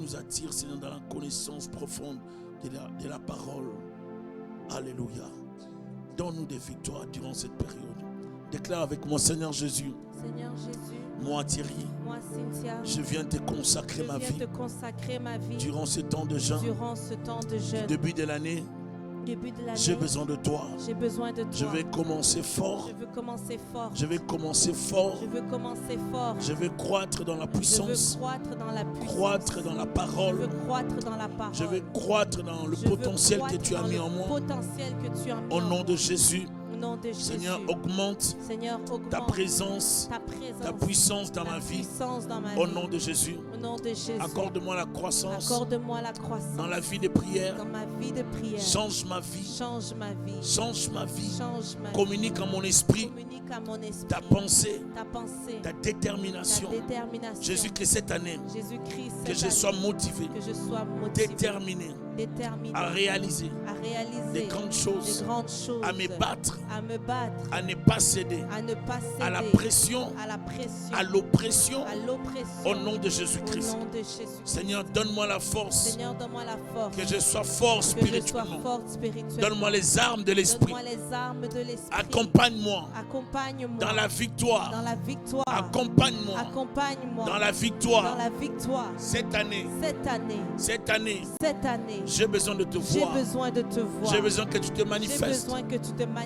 nous attire, Seigneur, dans la connaissance profonde de la parole. Alléluia. Donne-nous des victoires durant cette période. Déclare avec moi, Seigneur Jésus. Seigneur Jésus. Moi Thierry. Moi Cynthia. Je viens te consacrer ma vie. Durant ce temps de jeûne. Début de l'année. J'ai besoin de toi. Je vais commencer fort. Je vais commencer fort. Je vais croître dans la puissance. Croître dans la parole. Je vais croître dans le potentiel que tu as mis en moi. Au nom de Jésus. Seigneur, augmente ta présence, ta puissance dans ma vie. Au nom de Jésus. Accorde-moi la croissance dans la vie de prière. Change ma vie. Change ma vie. Communique à mon esprit ta pensée, ta détermination. Jésus, que cette année, que je sois motivé, déterminé à réaliser des grandes choses, à me battre, à ne pas céder à la pression, à l'oppression, au nom de Jésus-Christ. Seigneur, donne-moi la force, que je sois fort spirituellement. Donne-moi les armes de l'esprit. Accompagne-moi dans la victoire. Accompagne-moi dans la victoire. Cette année, j'ai besoin de te voir. J'ai besoin que tu te manifestes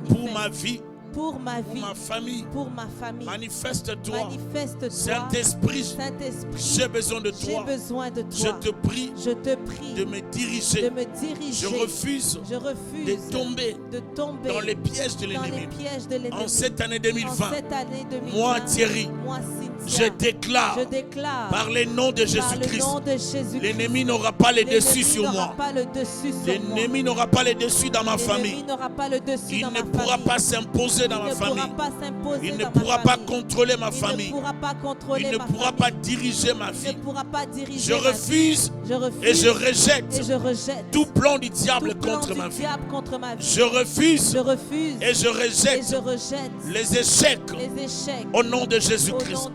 pour ma vie. Pour ma famille. Manifeste-toi. Saint-Esprit, j'ai besoin de toi. Je te prie de me diriger. Je refuse de tomber dans les pièges de l'ennemi. En cette année 2020, moi Thierry, je déclare par le nom de Jésus-Christ, l'ennemi n'aura pas le dessus sur moi. L'ennemi n'aura pas le dessus dans ma famille. Il ne pourra pas s'imposer dans ma famille. Il ne pourra pas contrôler ma famille. Il ne pourra pas diriger ma vie. Je refuse et je rejette tout plan du diable contre ma vie. Je refuse et je rejette les échecs au nom de Jésus-Christ.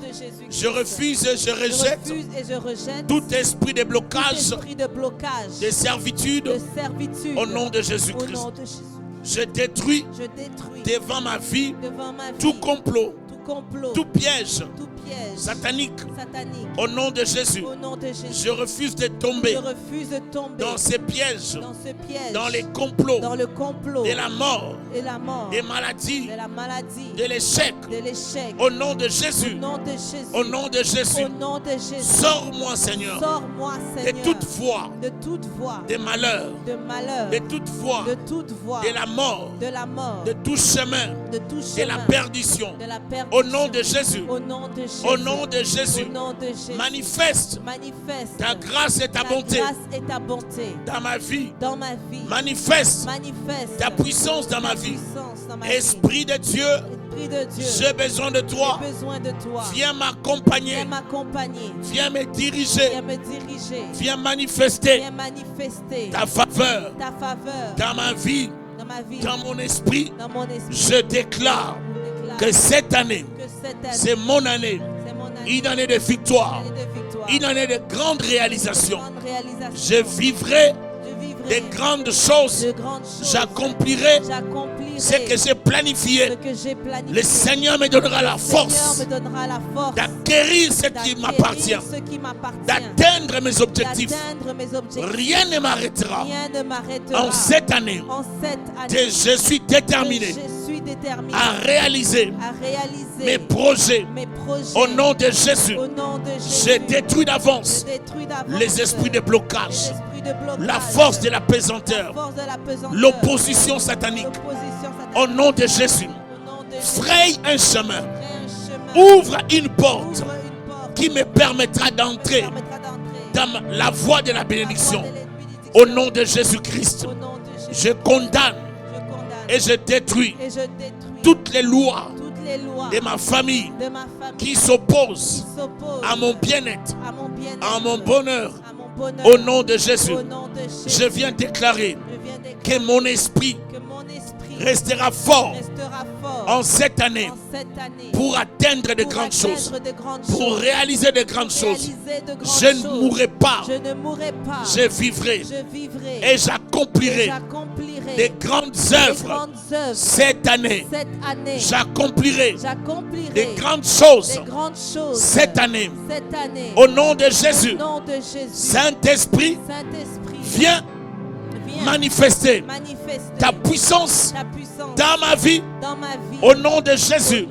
Je refuse et je rejette tout esprit de blocage, de servitude au nom de Jésus-Christ. Je détruis devant ma vie tout complot, tout piège satanique. Au nom de Jésus, je refuse de tomber dans ces pièges, dans les complots de la mort, des maladies, de l'échec. Au nom de Jésus, au nom de Jésus, sors-moi Seigneur de toute voie des malheurs, de toute voie de la mort, de tout chemin de la perdition. Au nom de Jésus, au nom de Jésus, manifeste ta grâce et ta bonté dans ma vie. Manifeste ta puissance dans ma vie. Esprit de Dieu, j'ai besoin de toi. Viens m'accompagner. Viens me diriger. Viens manifester ta faveur dans ma vie, dans mon esprit. Je déclare que cette année, c'est mon année. Une année de victoire. Une année de grandes réalisations. Je vivrai des grandes choses. J'accomplirai ce que j'ai planifié. Le Seigneur me donnera la force d'acquérir ce qui m'appartient, d'atteindre mes objectifs. Rien ne m'arrêtera. En cette année, je suis déterminé à réaliser mes projets. Au nom de Jésus, je détruis d'avance les esprits de blocage, la force de la pesanteur, l'opposition satanique. Au nom de Jésus, fraye un chemin, ouvre une porte qui me permettra d'entrer dans la voie de la bénédiction. Au nom de Jésus-Christ, je condamne et je détruis toutes les lois de ma famille qui s'opposent à mon bien-être, à mon bonheur. Au nom de Jésus, je viens déclarer que mon esprit restera fort en cette année pour atteindre de grandes choses, pour réaliser de grandes choses. Je ne mourrai pas, je vivrai et j'accomplirai des grandes œuvres cette année. J'accomplirai des grandes choses cette année. Au nom de Jésus, Saint-Esprit, viens manifester ta puissance dans ma vie. Au nom de Jésus,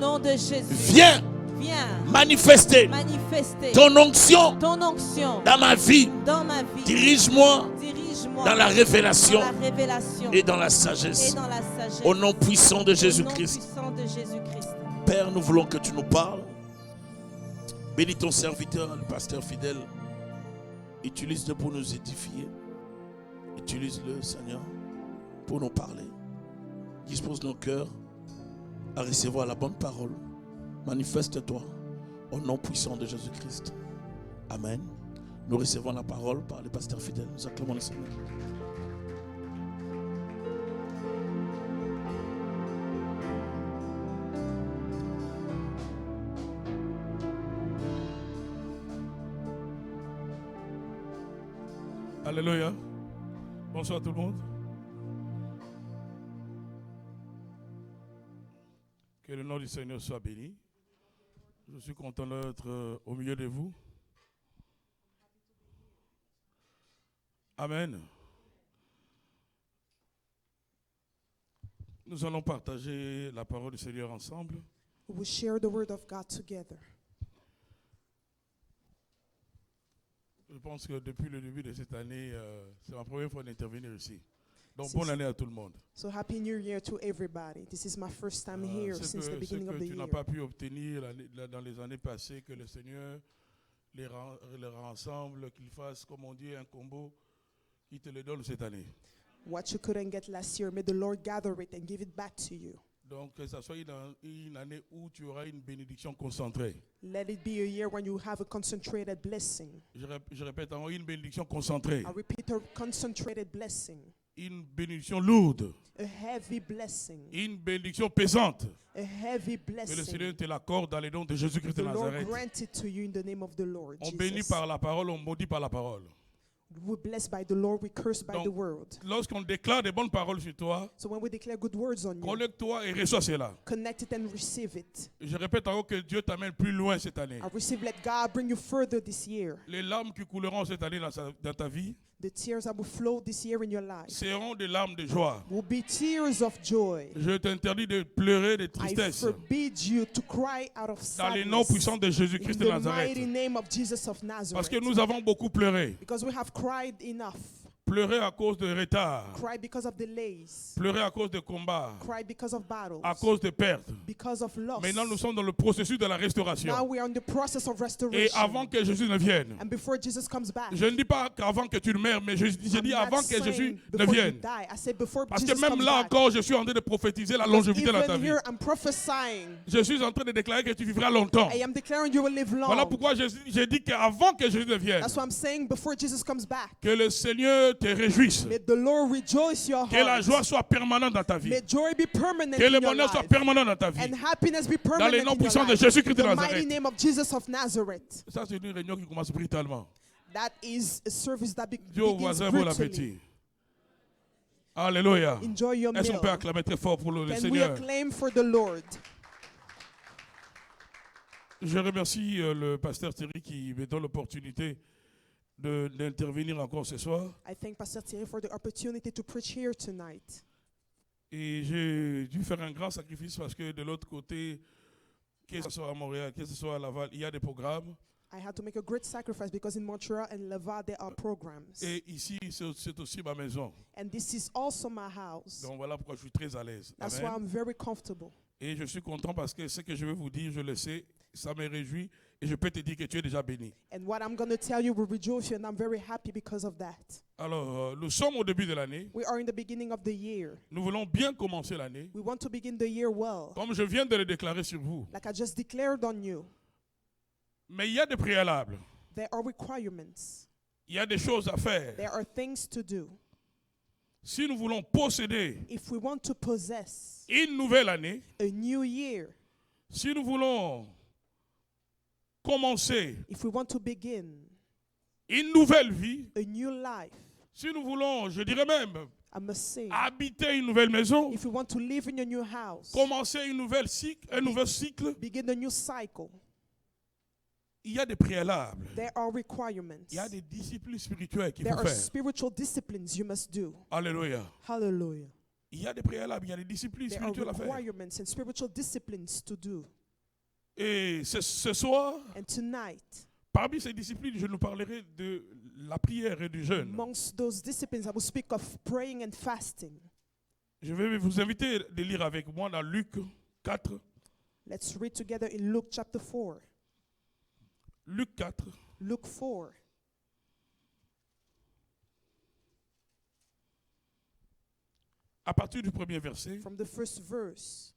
viens manifester ton onction dans ma vie. Dirige-moi dans la révélation et dans la sagesse. Au nom puissant de Jésus-Christ. Père, nous voulons que tu nous parles. Bénis ton serviteur, le pasteur fidèle. Utilise-le pour nous édifier. Utilise-le, Seigneur, pour nous parler. Dispose nos cœurs à recevoir la bonne parole. Manifeste-toi au nom puissant de Jésus-Christ. Amen. Nous recevons la parole par le pasteur fidèle. Nous acclamons le Seigneur. Alléluia. Bonsoir tout le monde. Que le nom du Seigneur soit béni. Je suis content d'être au milieu de vous. Amen. Nous allons partager la parole du Seigneur ensemble. We will share the word of God together. Je pense que depuis le début de cette année, c'est ma première fois d'intervenir ici. Donc, bonne année à tout le monde. So happy New Year to everybody. This is my first time here since the beginning of the year. Tu n'as pas pu obtenir dans les années passées, que le Seigneur les rassemble, qu'il fasse, comme on dit, un combo, qui te le donne cette année. What you couldn't get last year, may the Lord gather it and give it back to you. Donc, que ça soit une année où tu auras une bénédiction concentrée. Let it be a year when you have a concentrated blessing. Je répète, une bénédiction concentrée. I repeat, a concentrated blessing. Une bénédiction lourde. A heavy blessing. Une bénédiction pesante. A heavy blessing. Que le Seigneur te l'accorde dans les noms de Jésus-Christ de Nazareth. Grant it to you in the name of the Lord. On bénit par la parole, on maudit par la parole. We bless by the Lord, we curse by the word. Lorsqu'on déclare des bonnes paroles sur toi, so when we declare good words on you, connecte-toi et reçois cela. Connect it and receive it. Je répète encore que Dieu t'amène plus loin cette année. I receive, let God bring you further this year. Les larmes qui couleront cette année dans ta vie, the tears that will flow this year in your life, seront des larmes de joie. Will be tears of joy. Je t'interdis de pleurer de tristesse. I forbid you to cry out of sadness. Dans les noms puissants de Jésus-Christ de Nazareth. In the mighty name of Jesus of Nazareth. Parce que nous avons beaucoup pleuré. Because we have cried enough. Pleurer à cause de retard. Cry because of delays. Pleurer à cause de combats. Cry because of battles. À cause de pertes. Because of loss. Maintenant, nous sommes dans le processus de la restauration. Now we are in the process of restoration. Et avant que Jésus ne vienne. And before Jesus comes back. Je ne dis pas qu'avant que tu ne meurs, mais je dis avant que Jésus ne vienne. Parce que même là encore, je suis en train de prophétiser la longévité dans ta vie. Je suis en train de déclarer que tu vivras longtemps. I am declaring you will live long. Voilà pourquoi je dis qu'avant que Jésus ne vienne. That's what I'm saying, before Jesus comes back. Que le Seigneur te réjouisse. May the Lord rejoice your heart. Que la joie soit permanente dans ta vie. May joy be permanent que le in your bonheur soit life. permanent dans ta vie. And happiness be permanent dans les noms in your puissants de life. Jésus-Christ de In the Nazareth. mighty name of Jesus of Nazareth. Ça, c'est une réunion qui commence brutalement. That is a service that Dieu au voisin begins vaut l'appétit. Alléluia. Enjoy your meal. Est-ce qu'on peut acclamer très fort pour le Can Seigneur? we acclaim for the Lord? Je remercie le pasteur Thierry qui me donne l'opportunité d'intervenir encore ce soir. I thank Pastor Thierry for the opportunity to preach here tonight. Et j'ai dû faire un grand sacrifice parce que de l'autre côté, que ce soit à Montréal, que ce soit à Laval, il y a des programmes. I had to make a great sacrifice because in Montreal and Laval there are programs. Et ici, c'est aussi ma maison. And this is also my house. Donc voilà pourquoi je suis très à l'aise. That's why I'm very comfortable. Et je suis content parce que ce que je vais vous dire, je le sais, ça me réjouit et je peux te dire que tu es déjà béni. And what I'm going to tell you will rejoice you, and I'm very happy because of that. Alors, nous sommes au début de l'année. We are in the beginning of the year. Nous voulons bien commencer l'année. We want to begin the year well. Comme je viens de le déclarer sur vous. Like I just declared on you. Mais il y a des préalables. There are requirements. Il y a des choses à faire. There are things to do. si nous voulons posséder if we want to possess une nouvelle année, a new year, si nous voulons commencer if we want to begin une nouvelle vie, a new life, si nous voulons, je dirais même, I must say, habiter une nouvelle maison, if we want to live in a new house, commencer un nouvel cycle, begin a new cycle, il y a des préalables. there are requirements. Il y a des disciplines spirituelles qu'il There faut are faire. spiritual disciplines you must do. Alléluia. Hallelujah. Il y a des préalables, il y a des disciplines There are spirituelles à faire. requirements and spiritual disciplines to do. Et ce soir, And tonight, parmi ces disciplines, je nous parlerai de la prière et du jeûne. amongst those disciplines, I will speak of praying and fasting. Je vais vous inviter de lire avec moi dans Luc 4. Let's read together in Luke chapter 4. Luc 4. Luke 4. À partir du premier verset. From the first verse.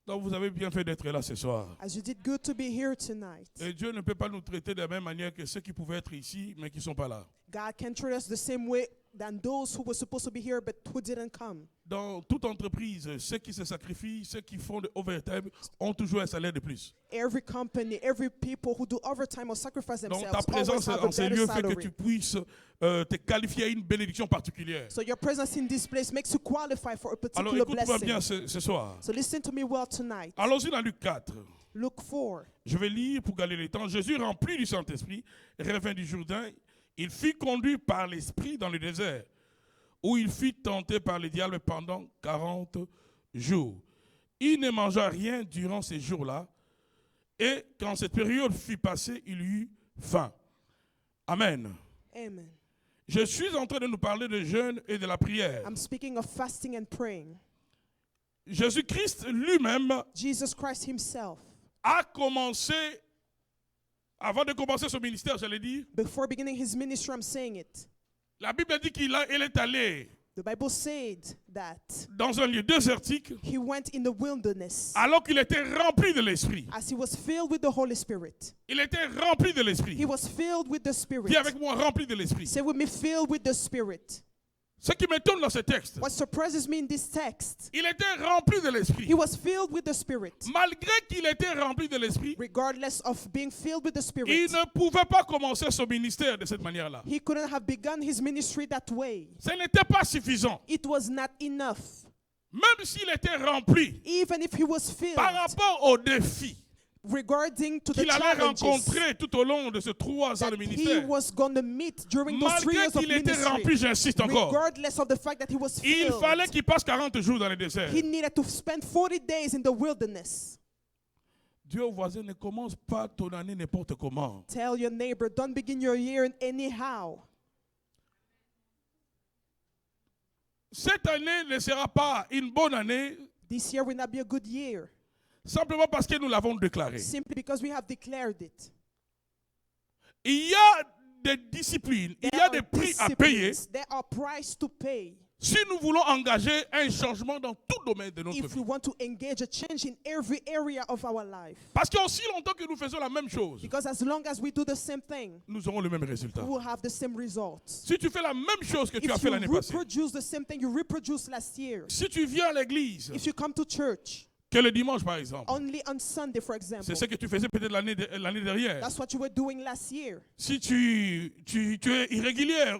Donc vous avez bien fait d'être là ce soir. As you did good to be here tonight. Et Dieu ne peut pas nous traiter de la même manière que ceux qui pouvaient être ici, mais qui ne sont pas là. God can treat us the same way than those who were supposed to be here but who didn't come. Dans toute entreprise, ceux qui se sacrifient, ceux qui font de overtime ont toujours un salaire de plus. Every company, every people who do overtime or sacrifice Donc themselves ta présence always have a en ces better lieux fait que salary. tu puisses te qualifier à une bénédiction particulière. So your presence in this place makes you qualify for a Alors particular écoute-moi bien blessing. ce soir. So listen to me well tonight. Allons-y dans Luc 4. Luke 4. Je vais lire pour gagner le temps. Jésus, rempli du Saint-Esprit, revint du Jourdain. Il fut conduit par l'Esprit dans le désert, où il fut tenté par le diable pendant 40 jours. Il ne mangea rien durant ces jours-là, et quand cette période fut passée, il eut faim. Amen. Amen. Je suis en train de nous parler de jeûne et de la prière. I'm speaking of fasting and praying. Jésus-Christ lui-même Jesus Christ himself, a commencé, avant de commencer son ministère, j'allais dire, before beginning his ministry, I'm saying it. la Bible dit qu'il est allé The Bible said that dans un lieu désertique he went in the wilderness alors qu'il était rempli de l'Esprit. as he was filled with the Holy Spirit. Il était rempli de l'Esprit. He was filled with the Spirit. Dis avec moi, rempli de l'Esprit. Say with me, filled with the Spirit. Ce qui m'étonne dans ce texte, What surprises me in this text, il était rempli de l'Esprit. he was filled with the Spirit. Malgré qu'il était rempli de l'Esprit, Regardless of being filled with the il Spirit, ne pouvait pas commencer son ministère de cette manière-là. he couldn't have begun his ministry that way. Ce n'était pas suffisant. It was not enough. Même s'il était rempli Even if he was filled, par rapport aux défis regarding to the qu'il allait challenges rencontrer tout au long de ces 3 ans de that he ministère, was going to meet during those 3 malgré years of qu'il était rempli, ministry, j'insiste encore, regardless of the fact that he was il filled, fallait qu'il passe 40 jours dans le désert. he needed to spend 40 days in the wilderness. Dieu au voisin, ne commence pas ton année n'importe comment. Tell your neighbor, don't begin your year anyhow. Cette année ne sera pas une bonne année This year will not be a good year, simplement parce que nous l'avons déclaré. simply because we have declared it. Il y a des disciplines, il y a des prix à payer disciplines, there are prices to pay si nous voulons engager un changement dans tout domaine de notre if we vie. want to engage a change in every area of our life. Parce qu'aussi longtemps que nous faisons la même chose, Because as long as we do the same thing, nous aurons le même résultat. we will have the same results. Si tu fais la même chose que tu as If fait you l'année passée, reproduce the same thing you reproduced last year, si tu viens à l'église, if you come to church que le dimanche par exemple, only on Sunday, for example, c'est ce que tu faisais peut-être l'année dernière. that's what you were doing last year. Si tu es irrégulière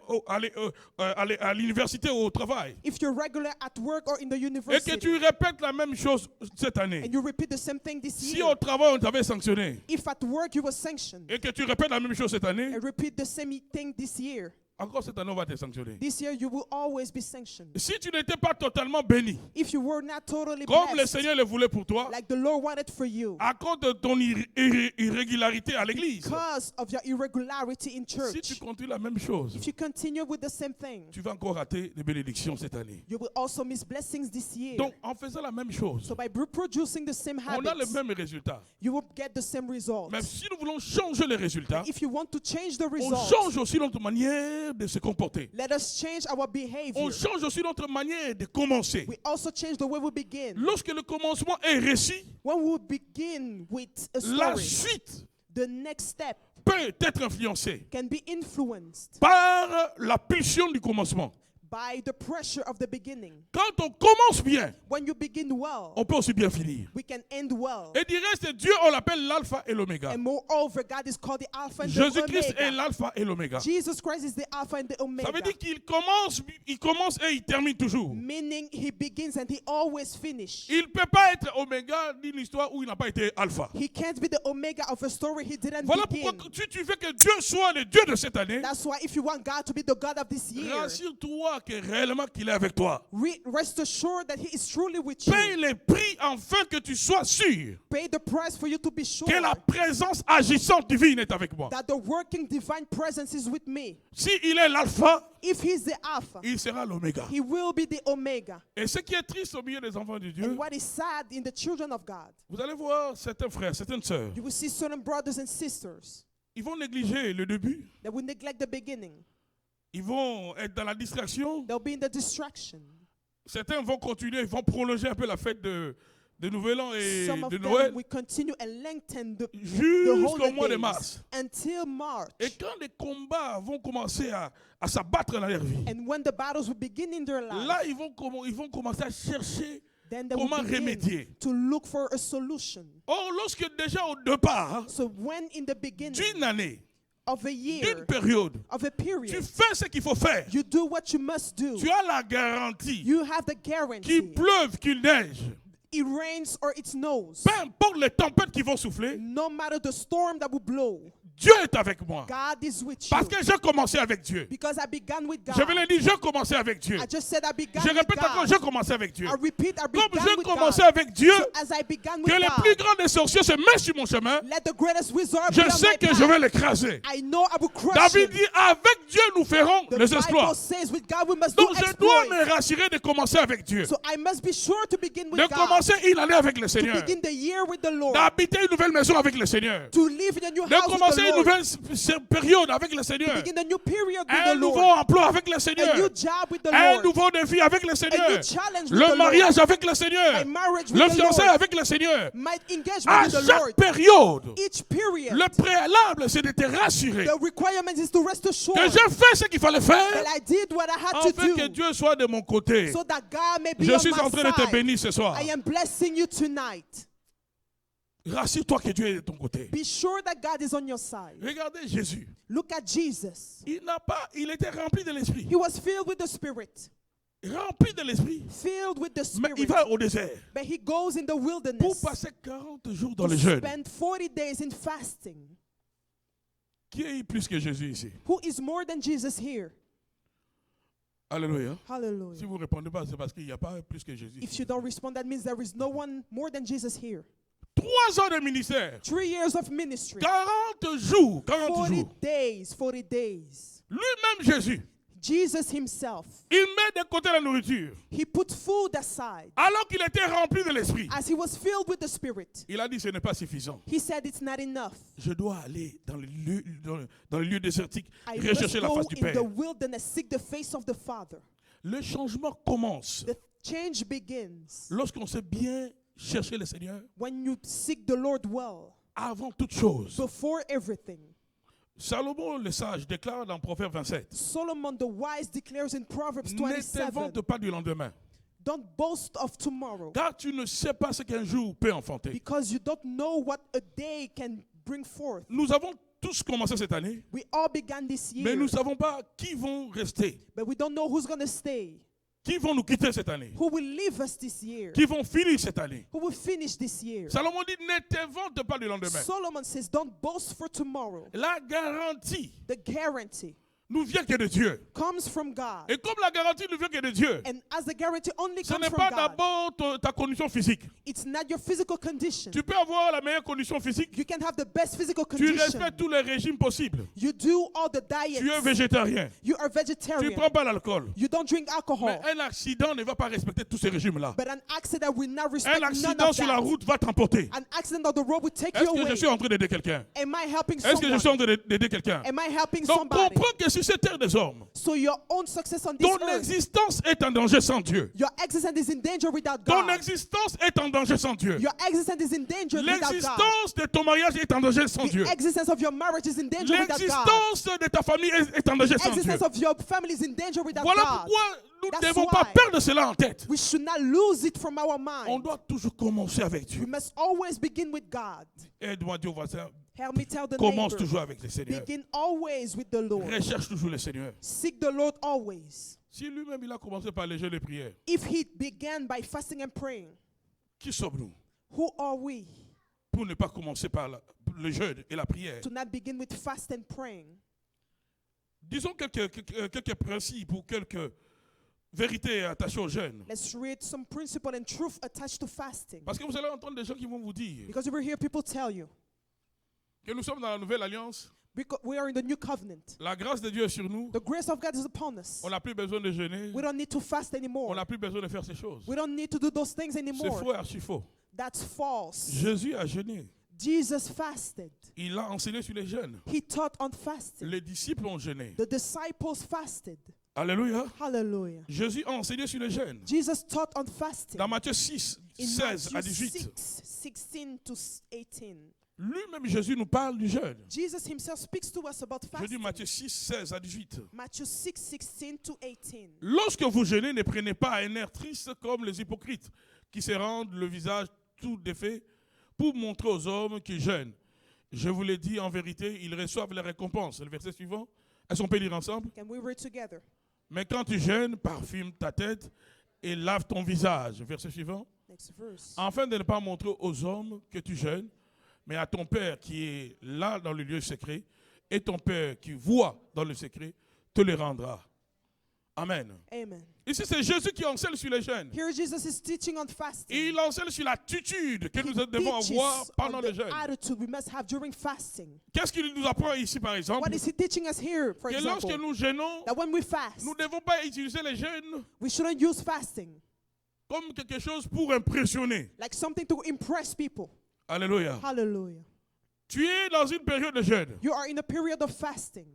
à l'université ou au travail, If you're regular at work or in the et que university, tu répètes la même chose cette année, and you repeat the same thing this si year, au travail on t'avait sanctionné, if at work you were sanctioned, et que tu répètes la même chose cette année, and repeat the same thing this year, encore cette année on va te sanctionner. this year you will always be sanctioned. Si tu n'étais pas totalement béni, If you were not totally comme le blessed, Seigneur le voulait pour toi, like the Lord wanted for you, à cause de ton irrégularité à l'église, because of your irregularity in si church, tu continues la même chose, if you continue with the same thing, tu vas encore rater des bénédictions cette année. you will also miss blessings this year. Donc, en faisant la même chose, So by reproducing the same on a le habits, même résultat. you will get the same results. Mais si nous voulons changer les résultats, If you want to change the on results, change aussi notre manière de se comporter. let us change our behavior. On change aussi notre manière de commencer. We also change the way we begin. Lorsque le commencement est réussi, When we begin with a la story, suite the next step peut être influencée can be influenced par la pulsion du commencement. By the pressure of the beginning. Quand on commence bien, when you begin well, on peut aussi bien finir. we can end well. Et du reste, Dieu, on l'appelle l'alpha et l'oméga. And moreover, God is called the Alpha and the Jésus-Christ Omega. est l'alpha et l'oméga. Jesus Christ is the Alpha and the Omega. Ça veut dire qu'il commence et il termine toujours. Meaning he begins and he always finishes. Il ne peut pas être oméga d'une histoire où il n'a pas été alpha. He can't be the Omega of a story he didn't Voilà begin. pourquoi si tu veux que Dieu soit le Dieu de cette année, That's why if you want God to be the God of this year, rassure-toi que réellement qu'il est avec toi. rest assured that he is truly with you. Paye les prix afin que tu sois sûr Pay the price for you to be sure que la présence agissante divine est avec moi. that the working divine presence is with me. Si il est l'alpha, If he's the Alpha, il sera l'oméga. he will be the Omega. Et ce qui est triste au milieu des enfants de Dieu, And what is sad in the children of God, vous allez voir certains frères, certaines sœurs, you will see certain brothers and sisters ils vont négliger le début, that will neglect the beginning. ils vont être dans la distraction. They'll be in the distraction. Certains vont continuer, ils vont prolonger un peu la fête de Nouvel An et Some of de them Noël will continue and lengthen the jusqu'au mois de mars. until March. Et quand les combats vont commencer à s'abattre dans leur vie, And when the battles will begin in their life, là ils vont commencer à chercher then they comment will begin remédier. to look for a solution. Or, lorsque déjà au départ So when in the beginning d'une année, of a year, d'une période, of a tu period, fais ce qu'il faut faire, you do what you must do. tu as la garantie You have the qu'il guarantee. pleuve, qu'il neige, It rains or it snows. peu importe les tempêtes qui vont souffler, No matter the storm that will blow, Dieu est avec moi. God is with you. Parce que j'ai commencé avec Dieu. Because I began with God. Je vais le dire, j'ai commencé avec Dieu. I just said I began Je with répète encore, God. j'ai commencé avec Dieu. I repeat, I Comme began j'ai with commencé God. avec Dieu, So as I began with que les God, plus grands des sorciers se mettent sur mon chemin, let the greatest wizard je be on sais my que path. je vais l'écraser. I know I will crush David him. dit, avec Dieu nous ferons The les Bible exploits. says with God we must Donc do je dois exploits. me rassurer de commencer avec Dieu. So I must be sure to begin with De God. commencer une année avec le To Seigneur. begin the year with the Lord. D'habiter une nouvelle maison avec le Seigneur. To live in a new De house with commencer the une Lord. nouvelle période avec le To Seigneur. begin a new period with Un the nouveau Lord. emploi avec le A new Seigneur. job with the Un Lord. nouveau défi avec le A Seigneur. new challenge with Le the mariage Lord. avec le Seigneur. My marriage with Le the fiançailles Lord. avec le Seigneur. My engagement À with the chaque Lord. période, Each period. le préalable, c'est de te rassurer The requirement is to rest assured que j'ai fait ce qu'il fallait faire that I did what I had to afin que do Dieu soit de mon côté. so that God may be Je on suis my en train de te side. bénir ce soir. I am blessing you tonight. Rassure-toi que Dieu est de ton côté. Be sure that God is on your side. Regardez Jésus. Look at Jesus. Il était rempli de l'Esprit. He was filled with the Spirit. Rempli de l'Esprit. Filled with the Mais il Spirit. va au désert But he goes in the pour wilderness passer 40 jours dans to le jeûne. spend 40 days in fasting. Qui est plus que Jésus ici? Who is more than Jesus here? Alléluia. Si Hallelujah. vous ne répondez pas, c'est parce qu'il n'y a pas plus que Jésus. If you don't respond, that means there is no one more than Jesus here. 3 ans de ministère. 3 years of ministry. 40 jours. 40 40 jours. days. 40 days. Lui-même Jésus, Jesus himself, il met de côté la nourriture. he put food aside. Alors qu'il était rempli de l'Esprit, As he was filled with the Spirit, il a dit ce n'est pas suffisant. he said it's not enough. Je dois aller dans le lieu désertique, I must rechercher la go face du in Père. the wilderness, seek the face of the Father. Le changement commence The change begins lorsqu'on sait bien chercher le Seigneur when you seek the Lord well, avant toute chose. before everything. Salomon le sage déclare dans Proverbe 27, Solomon the wise declares in Proverbs ne te 27, vante pas du lendemain, don't boast of tomorrow, car tu ne sais pas ce qu'un jour peut enfanter. because you don't know what a day can bring forth. Nous avons tous commencé cette année, We all began this mais year, nous ne savons pas qui vont rester, but we don't know who's going to stay, qui vont nous quitter cette année, who will leave us this year, qui vont finir cette année. who will finish this year. Salomon dit, ne te vante pas du lendemain. Solomon says, don't boast for tomorrow. La garantie The guarantee nous vient que de Dieu. comes from God. Et comme la garantie ne vient que de Dieu, And as the guarantee only ce comes n'est from pas God, d'abord ta condition physique. it's not your physical condition. Tu peux avoir la meilleure condition physique. You can have the best physical Tu condition. respectes tous les régimes possibles. You do all the Tu es diets. végétarien. You are Tu ne vegetarian. prends pas l'alcool. You don't drink alcohol. Mais un accident ne va pas respecter tous ces régimes-là. But an accident will not respect Un none accident of sur la that. route va t'emporter. An accident on the road will take Est-ce you que je away. suis en train d'aider quelqu'un? Am I helping Est-ce que je suis someone? en train d'aider quelqu'un? Am I helping Donc somebody? comprends que si sur cette terre des hommes. So your own success on this Ton earth. existence est en danger sans Dieu. Your existence is in danger without Ton God. existence est en danger sans Dieu. Your existence is in danger without God. L'existence de ton mariage est en danger sans Dieu. The existence of your marriage is in danger without God. L'existence de ta famille est en danger The sans Dieu. existence of your family is in danger without Voilà God. pourquoi nous ne That's devons pas why perdre cela en tête. we should not lose it from our On mind. doit toujours commencer avec We Dieu. must always begin with God. Aide-moi, Dieu voisin. Help me tell the Commence neighbor. toujours avec le Seigneur. Begin always with the Lord. Recherche toujours le Seigneur. Seek the Lord always. Si lui-même il a commencé par les jeûnes et les prières, If he began by fasting and praying, qui sommes-nous who are we pour ne pas commencer par le jeûne et la prière? to not begin with fast and praying? Disons quelques principes ou quelques vérités attachées au jeûne. Let's read some principle and truth attached to fasting. Parce que vous allez entendre des gens qui vont vous dire Because you will hear people tell you, que nous sommes dans la nouvelle alliance. we are in the new covenant. La grâce de Dieu est sur nous. The grace of God is upon us. On n'a plus besoin de jeûner. We don't need to fast On anymore. n'a plus besoin de faire ces choses. We don't need to do those things C'est anymore. faux et archi faux. That's false. Jésus a jeûné. Jesus fasted. Il a enseigné sur les jeûnes. He taught on fasting. Les disciples ont jeûné. The disciples fasted. Alléluia. Hallelujah. Jésus a enseigné sur les jeûnes. Jesus taught on fasting. Dans Matthieu 6, In 16 à Matthew 18. 6, 16 to 18. Lui-même, Jésus nous parle du jeûne. Jesus himself speaks to us about Je dis fasting. Matthieu 6, 16 à 18. Matthew 6, 16 to 18. Lorsque vous jeûnez, ne prenez pas un air triste comme les hypocrites qui se rendent le visage tout défait pour montrer aux hommes qu'ils jeûnent. Je vous l'ai dit en vérité, ils reçoivent la récompense. Le verset suivant. Est-ce qu'on peut lire ensemble? Can we read together? Mais quand tu jeûnes, parfume ta tête et lave ton visage. Verset suivant. Next verse. Afin de ne pas montrer aux hommes que tu jeûnes, mais à ton Père qui est là dans le lieu secret, et ton Père qui voit dans le secret, te le rendra. Amen. Amen. Ici, c'est Jésus qui enseigne sur les jeûnes. Here Jesus is teaching on fasting. Et il enseigne sur l'attitude que nous devons Teaches avoir pendant on le the jeûne. attitude we must have during fasting. Qu'est-ce qu'il nous apprend ici, par exemple? What is he teaching us here, for Que example? lorsque nous jeûnons, That when we fast, nous ne devons pas utiliser les jeûnes we shouldn't use fasting comme quelque chose pour impressionner. like something to impress people. Alléluia. Hallelujah. Tu es dans une période de jeûne. You are in a period of fasting.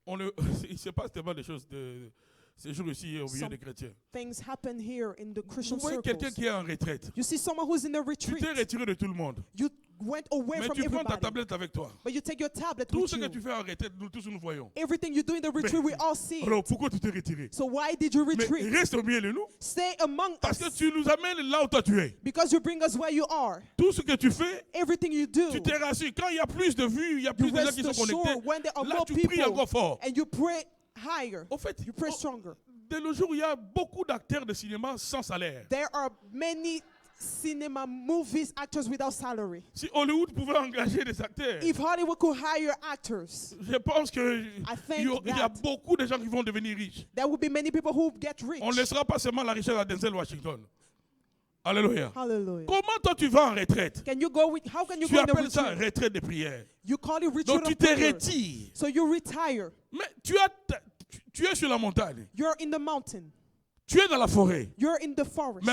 Il ne se passe tellement des choses de ces jours ici au milieu des chrétiens. Things happen here in the Christian Vous voyez quelqu'un circles. qui est en retraite. You see someone who's in a Tu retreat. t'es retiré de tout le monde. You went away Mais from tu prends ta everybody. tablette avec toi. But you take your tablet Tout with ce que you. tu fais en retraite, nous tous nous voyons. Everything you do in the retreat, we all see. Alors pourquoi tu t'es retiré? So why did you Mais retreat? reste au milieu de nous. Stay among Parce que us. tu nous amènes là où toi tu es. Because you bring us where you are. Tout ce que tu fais, Everything you do, tu t'es rassuré. Quand il y a plus de vues, il y a you plus de gens rest qui sont assured connectés. when there are Là, more tu pries people encore fort. and you pray higher. Au fait, You pray stronger. de nos jours, il y a beaucoup d'acteurs de cinéma sans salaire. There are many cinema movies actors without salary. Si Hollywood pouvait engager des acteurs, If Hollywood could hire actors, je pense qu'il think y a beaucoup de gens qui vont devenir riches. there will be many people who get rich. On ne laissera pas seulement la richesse à Denzel Washington. Alléluia. Hallelujah. Comment toi tu vas en retraite? Can you go with? How can you Tu go in a appelles ça retreat? retraite de prière. You call it retreat Donc tu of te prayer. retires. So you retire. Mais tu es sur la montagne. You're in the mountain. Tu es dans la forêt. You're in the forest. Mais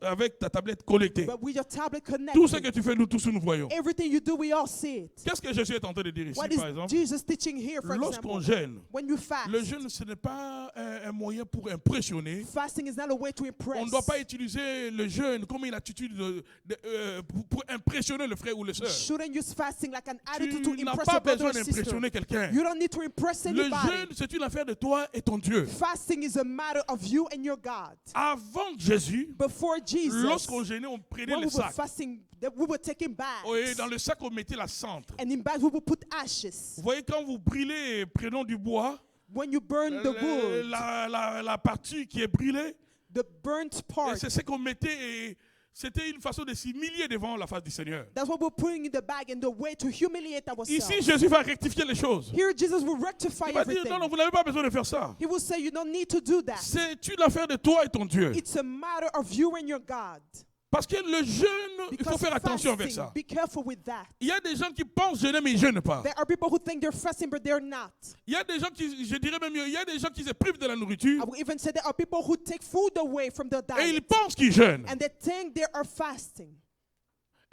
avec ta tablette connectée. But with your tablet Tout ce que connected, tu fais, nous tous nous voyons. everything you do, we all see it. Qu'est-ce que Jésus est en train de dire ici, What is par exemple? Jesus teaching here, for Lorsqu'on example? jeûne, When you fast, le jeûne, ce n'est pas un moyen pour impressionner. fasting is not a way to impress. On ne doit pas utiliser le jeûne comme une attitude pour impressionner le frère ou le You sœur. shouldn't use fasting like an attitude to Tu n'as impress pas your brother besoin or sister. d'impressionner quelqu'un. You don't need to impress Le anybody. jeûne, c'est une affaire de toi et ton Dieu. Fasting is a matter of you and your God. Avant Jésus, Before Jesus, lorsqu'on jeûnait, on prenait when le we were sac. fasting, we were taking baths. Et dans le sac, on mettait la cendre. And in baths, we would put ashes. Vous voyez, quand vous brûlez, prenons du bois, When you burn the wood, la partie qui est brûlée, the burnt part, c'est ce qu'on mettait et c'était une façon de s'humilier devant la face du Seigneur. that's what we're putting in the bag and the way to humiliate ourselves. Ici, Jésus va rectifier les choses. Here, Jesus will rectify Il va dire, everything. non, vous n'avez pas besoin de faire ça. He will say, you don't need to do that. C'est une affaire de toi et ton Dieu. It's a matter of you and your God. Parce que le jeûne, il faut Because faire attention avec fasting, ça. be careful with that. Il y a des gens qui pensent jeûner, mais ils ne jeûnent pas. There are people who think they're fasting, but they're not. Il y a des gens qui, je dirais même mieux, il y a des gens qui se privent de la nourriture I will even say there are people who take food away from their et ils diet, pensent qu'ils jeûnent. and they think they are fasting.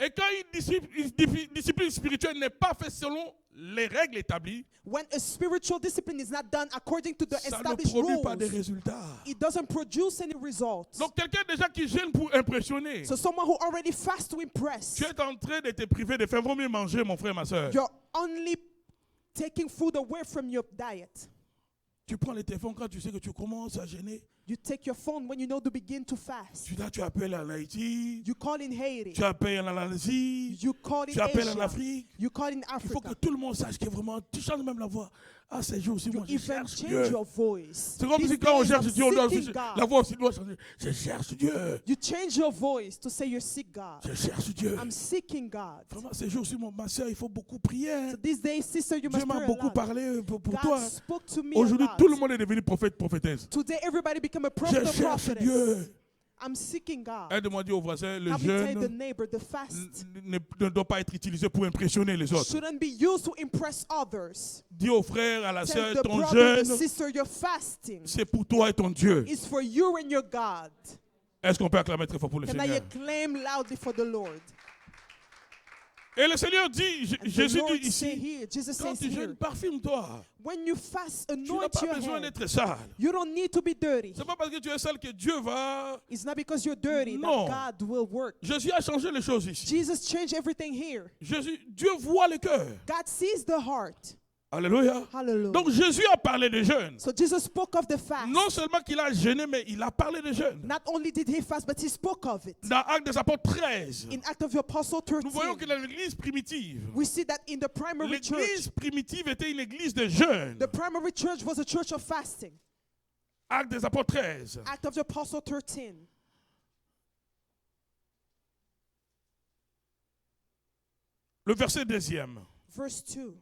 Et quand une discipline spirituelle n'est pas faite selon les règles établies, when a spiritual discipline is not done according to the ça ne established produit rules, pas de résultats. it doesn't produce any results. Donc quelqu'un déjà qui gêne pour impressionner. So someone who already fasts to impress, Tu es en train de te priver de faire. Vaut mieux manger, mon frère, ma soeur. you're only taking food away from your diet. Tu prends le téléphone quand tu sais que tu commences à gêner. You take your phone when you know to begin to fast. Tu appelles en Haïti. You call in Haiti. Tu appelles en Asie. You call in Tu appelles en Asia. Afrique. You call in Il faut que Africa. tout le monde sache que vraiment, tu changes même la voix. Ah, ces jours aussi, moi, You je even cherche change Dieu. your voice. C'est comme These si quand on days, cherche I'm Dieu, on doit seeking la God. voix aussi doit changer. Je cherche Dieu. You change your voice to say you seek God. Je cherche Dieu. I'm seeking God. Vraiment, ces jours aussi, ma soeur, il faut beaucoup prier. So these days, sister, you Dieu must m'a pray a beaucoup lot. parlé pour God toi. spoke to me Aujourd'hui, a tout le lot. monde est devenu prophète, prophétesse. Today, everybody become a Je prophet or cherche prophetess. Dieu. I'm seeking God. Aide-moi à dire au voisin, le Help me tell the jeûne neighbor, the fast ne doit pas être utilisé pour impressionner les autres. shouldn't be used to impress others. Dis au frère, à la Tell sœur, the ton brother, the jeûne, sister, your fasting c'est pour toi et ton Dieu. is for you and your God. Est-ce qu'on peut acclamer très fort pour le Can I Seigneur? acclaim loudly for the Lord? Et le Seigneur dit, And Jésus the Lord dit say ici, here, Jesus quand says tu here, jeûnes, parfume-toi. when you fast, Tu n'as anoint pas your besoin head. d'être sale. You don't need to be dirty. C'est pas parce que tu es sale que Dieu va... It's not because you're dirty Non. that God will work. Jésus a changé les choses ici. Jesus changed everything here. Dieu voit le cœur. God sees the heart. Alléluia. Hallelujah. Donc Jésus a parlé de jeûne. So Jesus spoke of the fast. Non seulement qu'il a jeûné, mais il a parlé de jeûne. Not only did he fast, but he spoke of it. Dans Actes des Apôtres 13, In Act of the Apostle nous voyons 13, que dans l'église primitive, we see that in the primary church, l'église primitive était une église de jeûne. the primary church was a church of fasting. Actes des Apôtres 13. Act of the Apostle 13. Le verset 2e. Verse 2.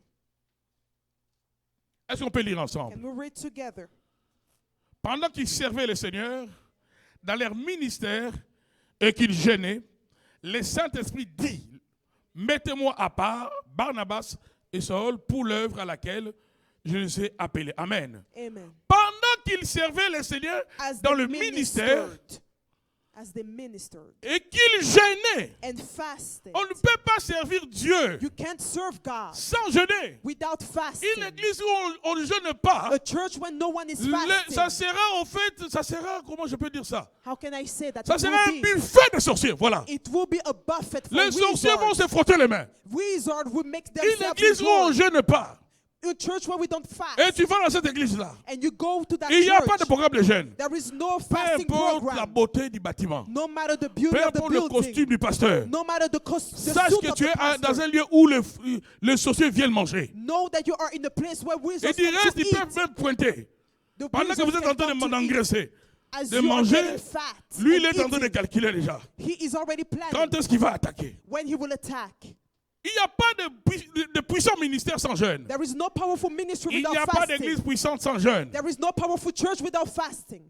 Est-ce qu'on peut lire ensemble? Can we read together? Pendant qu'ils servaient le Seigneur dans leur ministère et qu'ils jeûnaient, le Saint-Esprit dit, mettez-moi à part Barnabas et Saul pour l'œuvre à laquelle je les ai appelés. Amen. Amen. Pendant qu'ils servaient le Seigneur dans le ministère as they ministered et qu'ils jeûnaient, and fasted. on ne peut pas servir Dieu You can't serve God sans jeûner. without fasting. Une église où on ne jeûne pas, A church when no one is fasting. ça sera en fait, ça sera, comment je peux dire ça? How can I say that? Ça It sera un will be- buffet de sorciers, voilà. It will be a buffet for Les sorciers vont wizards. se frotter les mains. Wizards will make Une themselves église où on ne enjoy. jeûne pas, A church where we don't fast. et tu vas dans cette église-là, And you go to that il n'y a pas de church. programme de jeûne. There is no Peu fasting importe la program. beauté du bâtiment, No matter the beauty peu of the importe le costume building. du pasteur, No matter the sache suit que of tu the es dans pastor. un lieu où les sorciers viennent manger. Know that you are in a place where Et wizards du come reste, to ils eat. peuvent même pointer. The Pendant que wizards vous êtes can en train come to eat. d'engraisser, As de you are manger, getting fat lui, il and est en train de eating, calculer déjà. he is already Quand planning est-ce qu'il va attaquer? when he will attack. Il n'y a pas de puissant ministère sans jeûne. There is no powerful ministry Il n'y without a pas fasting. d'église puissante sans jeûne. There is no powerful church without fasting.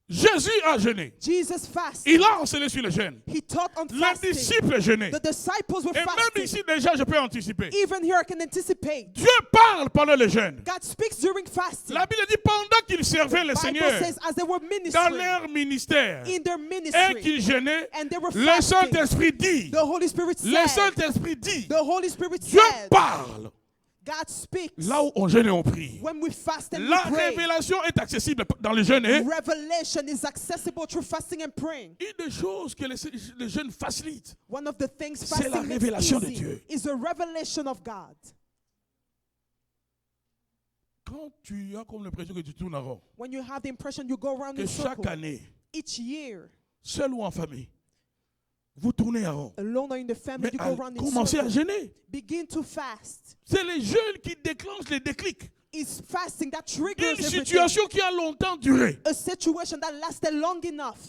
Jésus a jeûné. Jesus fasted. Il a enseigné sur le jeûne. He taught on Les fasting. disciples jeûnaient. The disciples were Et même fasting. ici, déjà, je peux anticiper. Even here I can anticipate. Dieu parle pendant le jeûne. God speaks during fasting. La Bible dit pendant qu'ils servaient le The Bible Seigneur says as they were dans ministering leur ministère in their et ministry qu'ils jeûnaient, and they were le fasting, Saint-Esprit dit, the Holy Spirit le said, Saint-Esprit dit, the Holy Spirit Dieu said, parle. God speaks Là où on jeûne et on prie. when we fast and La we pray. révélation est accessible dans le jeûne. Et Revelation is accessible through fasting and praying. une des choses que le jeûne facilite, One of the things c'est la fasting makes révélation de easy Dieu. is a revelation of God. quand tu as comme l'impression que tu tournes en rond, When you have the impression you go around que in chaque circle, année, each year, seul ou en famille, vous tournez en rond. alone or in the family, Mais you go around in commencez à circle. jeûner. Begin to fast. C'est les jeûnes qui déclenchent les déclics. It's fasting that triggers Une everything. situation qui a longtemps duré. A situation that lasted long enough.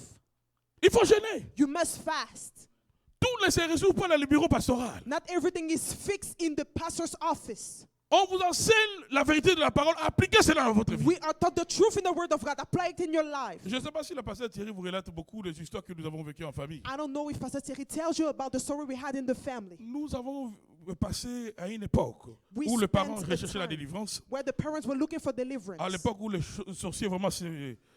Il faut jeûner. You must fast. Tout ne se résout pas dans le bureau pastoral. Not everything is fixed in the pastor's office. On vous enseigne la vérité de la parole. Appliquez cela dans votre vie. We are taught the truth in the word of God. Apply it in your life. Je ne sais pas si le pasteur Thierry vous relate beaucoup des histoires que nous avons vécues en famille. I don't know if Pastor Thierry tells you about the story we had in the family. Nous avons passé à une époque We où les spent parents a recherchaient la time délivrance. where the parents were looking for deliverance. À l'époque où les sorciers vraiment,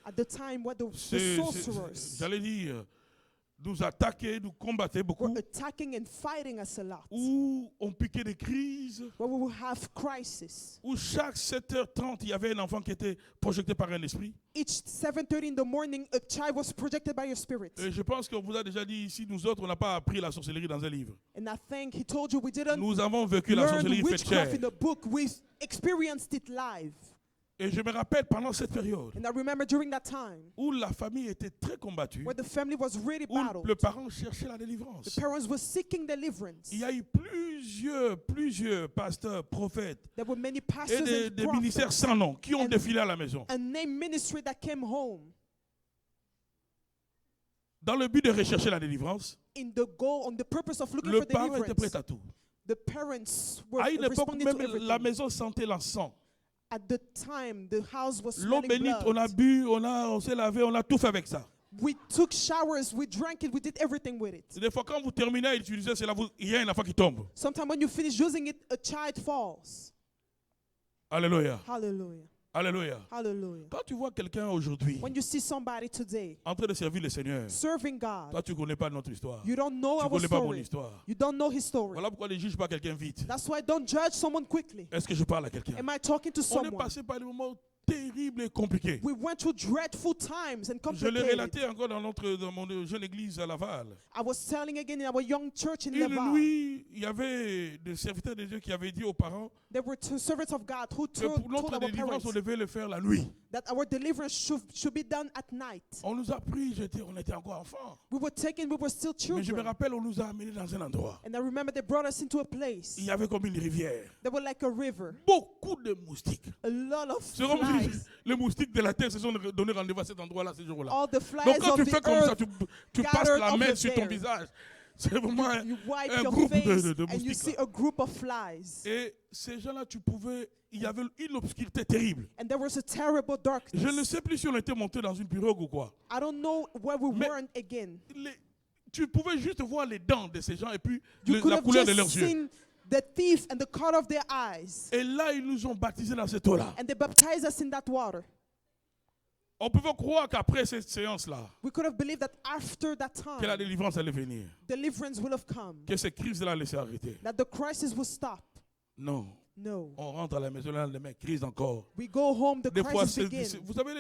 At the time where the sorcerers, j'allais dire, nous attaquaient, nous combattaient beaucoup. Were attacking and fighting us a lot. Où on piquait des crises. Where we would have crisis. Où chaque 7h30, il y avait un enfant qui était projeté par un esprit. Each 7:30 in the morning, a child was projected by your spirit. Et je pense qu'on vous a déjà dit ici, nous autres, on n'a pas appris la sorcellerie dans un livre. And I think he told you we didn't Nous avons vécu la sorcellerie faite chair. in the book. We experienced it live. Et je me rappelle pendant cette période And I remember during that time où la famille était très combattue, where the family was really où battled. le parent cherchait la délivrance. The parents were seeking deliverance. Il y a eu plusieurs pasteurs, prophètes There were many et pastors and des ministères prophets sans nom qui ont and défilé à la maison a name ministry that came home dans le but de rechercher la délivrance. in the goal, on the purpose of looking Le for parent était prêt deliverance. à tout. The parents were À une époque, responding to même everything. la maison sentait l'encens. At the time, the house was L'eau smelling bénite, on a blood. bu, on s'est lavé, on a tout fait avec ça. We took showers, we drank it, we did everything with it. Des fois, quand vous terminez à utiliser, c'est là il y a un enfant qui tombe. Sometimes when you finish using it, a child falls. Alléluia. Hallelujah. Alléluia. Hallelujah. Quand tu vois quelqu'un aujourd'hui When you see somebody today en train de servir le Seigneur, serving God, toi tu ne connais pas notre histoire. you don't know Tu ne our connais pas mon story. histoire. You don't know his story. Voilà pourquoi ne juge pas quelqu'un vite. That's why don't judge someone quickly. Est-ce que je parle à quelqu'un? Am I talking to On est someone? passé par des moments terribles et compliqués. We went through dreadful times and Je l'ai complicated. relaté encore dans mon jeune église à Laval. I was telling again in our young church in Une Laval. nuit, il y avait des serviteurs de Dieu qui avaient dit aux parents There were two servants of God who que told pour notre our délivrance, parents on devait le faire la nuit. that our deliverance should be done at night. On nous a pris, on était encore enfants. We were still Mais je me children. rappelle, on nous a amenés dans un endroit. And I remember they brought us into a place. Il y avait comme une rivière. They were like a river. Beaucoup de moustiques. A lot of C'est comme si flies. les moustiques de la terre se sont donné rendez-vous à cet endroit-là, ce jour-là. All the flies Donc quand of tu fais the comme ça, earth, tu passes gathered la main over sur ton there. visage. C'est vraiment You wipe un your groupe face de and you see moustiques. a group of flies. Et ces gens-là, il y avait une obscurité terrible. And there was a terrible darkness. Je ne sais plus si on était monté dans une pirogue ou quoi. I don't know where we Mais- weren't again. Tu pouvais juste voir les dents de ces gens et puis You could la have couleur de just leurs yeux. seen the teeth and the color of their eyes. Et là, ils nous ont baptisés dans cette eau-là. And they baptized us in that water. On pouvait croire qu'après cette séance-là, We could have believed that after that que la time, délivrance allait venir. deliverance will have come. Que ces crises-là laissaient arrêter. That the crisis will stop. Non. No. On rentre à la maison, là, les mecs crise encore. We go home, the Des fois, crisis begins. vous savez,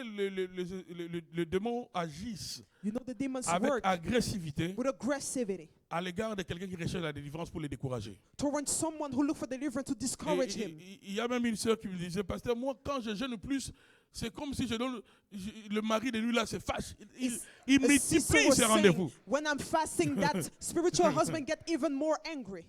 les démons agissent You know the demons avec work agressivité with aggressivity à l'égard de quelqu'un qui recherche la délivrance pour les décourager. towards someone who look for deliverance to discourage him. Il y a même une sœur qui me disait, pasteur, moi, quand je jeûne plus, c'est comme si le mari de lui là se fâche. Il A sister multiplie was ses saying, rendez-vous. when I'm fasting, that spiritual husband get even more angry.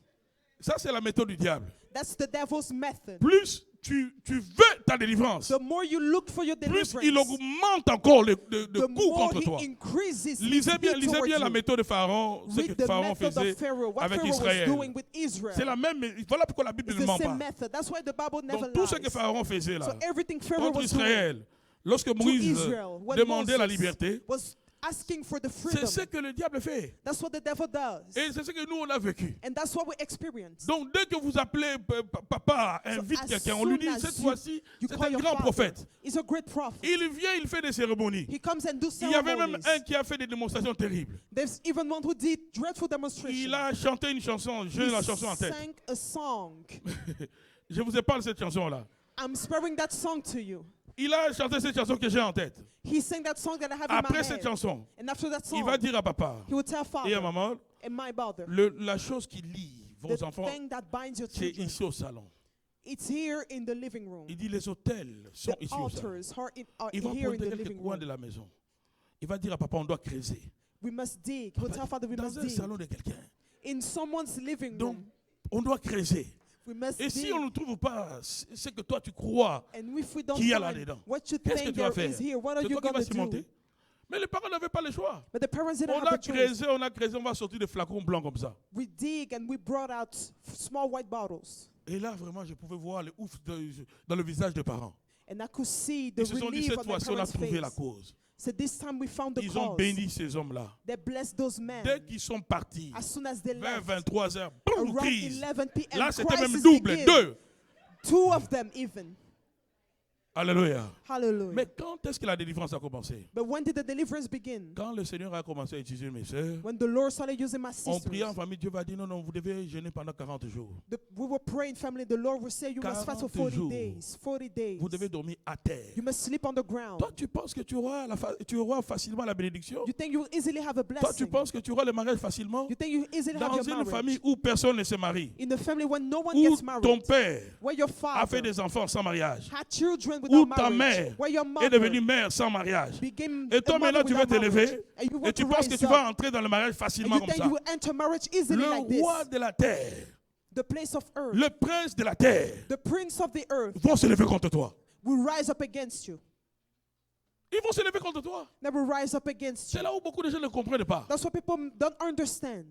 Ça, c'est la méthode du diable. That's the devil's method. Plus tu veux ta délivrance, The more you look for your plus deliverance, il augmente encore de the coups more contre toi. he increases his Lisez bien towards la you. méthode de Pharaon, ce Read que the Pharaon method faisait of Pharaoh, what avec Pharaoh was Israël. doing with Israel. C'est la même, voilà pourquoi la Bible It's ne the ment same pas. method. That's why the Bible never Donc tout ce que lies. Pharaon faisait là, So everything Pharaoh contre was doing Israël, lorsque to Moïse Israel, when demandait la Moses liberté, was asking for the c'est freedom. ce que le diable fait. That's what the devil does. Et c'est ce que nous on a vécu. And that's what we experience. Donc dès que vous appelez papa, invite as quelqu'un, on lui dit soon as cette you- fois-ci, You c'est call un your grand father. prophète. He's a great prophet. Il vient, il fait des cérémonies. He comes and do Il y avait même ceremonies. un qui a fait des démonstrations terribles. There's even one who did dreadful demonstrations. Il a chanté une chanson, j'ai He la chanson en tête. sang a song. Je vous ai parlé de cette chanson-là. I'm sparing that song to you. Il a chanté cette chanson que j'ai en tête. He sang that song that I have in Après my cette head. chanson, And after that il va song, dire à papa he will tell et à father maman, and my mother, la chose qui lie the vos enfants, thing that binds your c'est children, ici au salon. it's here in the living room. Il dit les hôtels sont The ici au salon. altars are Il va here in prendre the quelques living coins room. de la maison. Il va dire à papa, on doit creuser. We must dig. He will tell father we Dans must un dig. salon de quelqu'un. In someone's living Donc, room, on doit creuser. we must Et si dig. on ne trouve pas ce que toi tu crois And if we don't qu'il y a find là-dedans, what you qu'est-ce que think tu vas there faire? is here, what are C'est you toi qui vas going to do? cimenter. Mais les parents n'avaient pas le choix. But the parents didn't On have a a choice. creusé, on va sortir des flacons blancs comme ça. We dig and we brought out small white bottles. Et là, vraiment, je pouvais voir le ouf dans le visage des parents. And I could see the Ils se sont dit, relief cette on my fois-ci, on a parents' trouvé la face. cause. So this time we found the Ils ont cause. béni ces hommes-là. They blessed those men. Dès qu'ils sont partis, As soon as they 20, left, 23 heures, boum, around crise. 11 p.m., Là, c'était même crisis double, began. deux. Two of them even. Alléluia. Hallelujah. Mais quand est-ce que la délivrance a commencé? But when did the deliverance begin? Quand le Seigneur a commencé à utiliser mes sœurs, When the Lord started using my on priait en sisters. famille, Dieu va dire non, vous devez jeûner pendant 40 jours. We were praying, family. The Lord will say you must fast for 40 jours. days. 40 days. Vous devez dormir à terre. You must sleep on the ground. Toi, tu penses que tu auras facilement la bénédiction? You think you will easily have a Toi, tu blessing? penses que tu auras le mariage facilement? You think you easily have Dans your une marriage? famille où personne ne se marie, In the family when no one où gets married, ton père where your a fait father des enfants sans mariage, had children où without ta marriage, mère where your est mother devenue mère sans mariage. became Et toi a mother maintenant tu vas without t'élever marriage, and you et want tu to penses que rise tu vas up, entrer dans le mariage and facilement you comme think ça. you will enter marriage easily Le like this. roi de la terre, The place of earth, le prince de la terre the prince of the earth vont se lever contre toi. will rise up against you. Ils vont se lever contre toi. They will rise up against C'est you. là où beaucoup de gens ne comprennent pas. That's what people don't understand.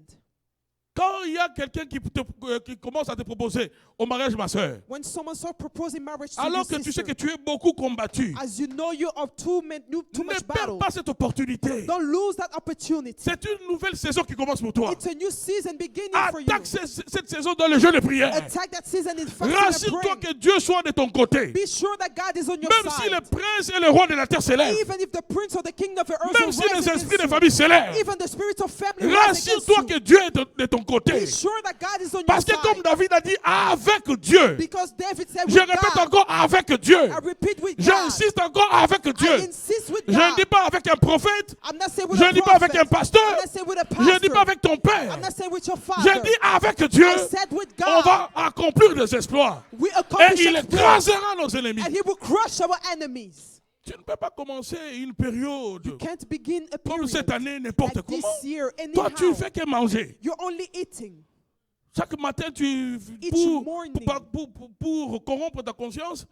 Quand il y a quelqu'un qui commence à te proposer au mariage, ma soeur, When someone starts proposing marriage to alors you, que tu sais sister, que tu es beaucoup combattu, as you know you have too ne much perds battle, pas cette opportunité. don't lose that opportunity. C'est une nouvelle saison qui commence pour toi. It's a new season beginning for you. Attaque cette saison dans le jeu de prière. Attack that season in fasting and Rassure-toi praying. que Dieu soit de ton côté. Be sure that God is on your Même si side. le prince et le roi de la terre s'élèvent, Even if the prince of the kingdom of the earth même will si rise les against esprits de you, famille s'élèvent, even the spirit of family rise against rassure-toi you, que Dieu est de ton côté. be sure that God is on Parce your que comme side. David a dit, avec Dieu. Because David said, Je with répète God, encore avec Dieu. I repeat with God. J'insiste encore avec Dieu. I insist with Je ne God. dis pas avec un prophète. I'm not saying with Je a ne dis pas avec prophet. un pasteur. I'm not saying with a Je ne dis pastor. pas avec ton père. I'm not saying with your Je father. dis avec Dieu. I said with On God. va accomplir des exploits. We Et accomplish il exploits, écrasera nos ennemis. and he will crush our enemies. Tu ne peux pas commencer une période You can't begin a comme period cette année n'importe like comment. this year Toi, tu anyhow. fais que manger. You're only eating. Chaque matin, Each morning. pour corrompre ta conscience,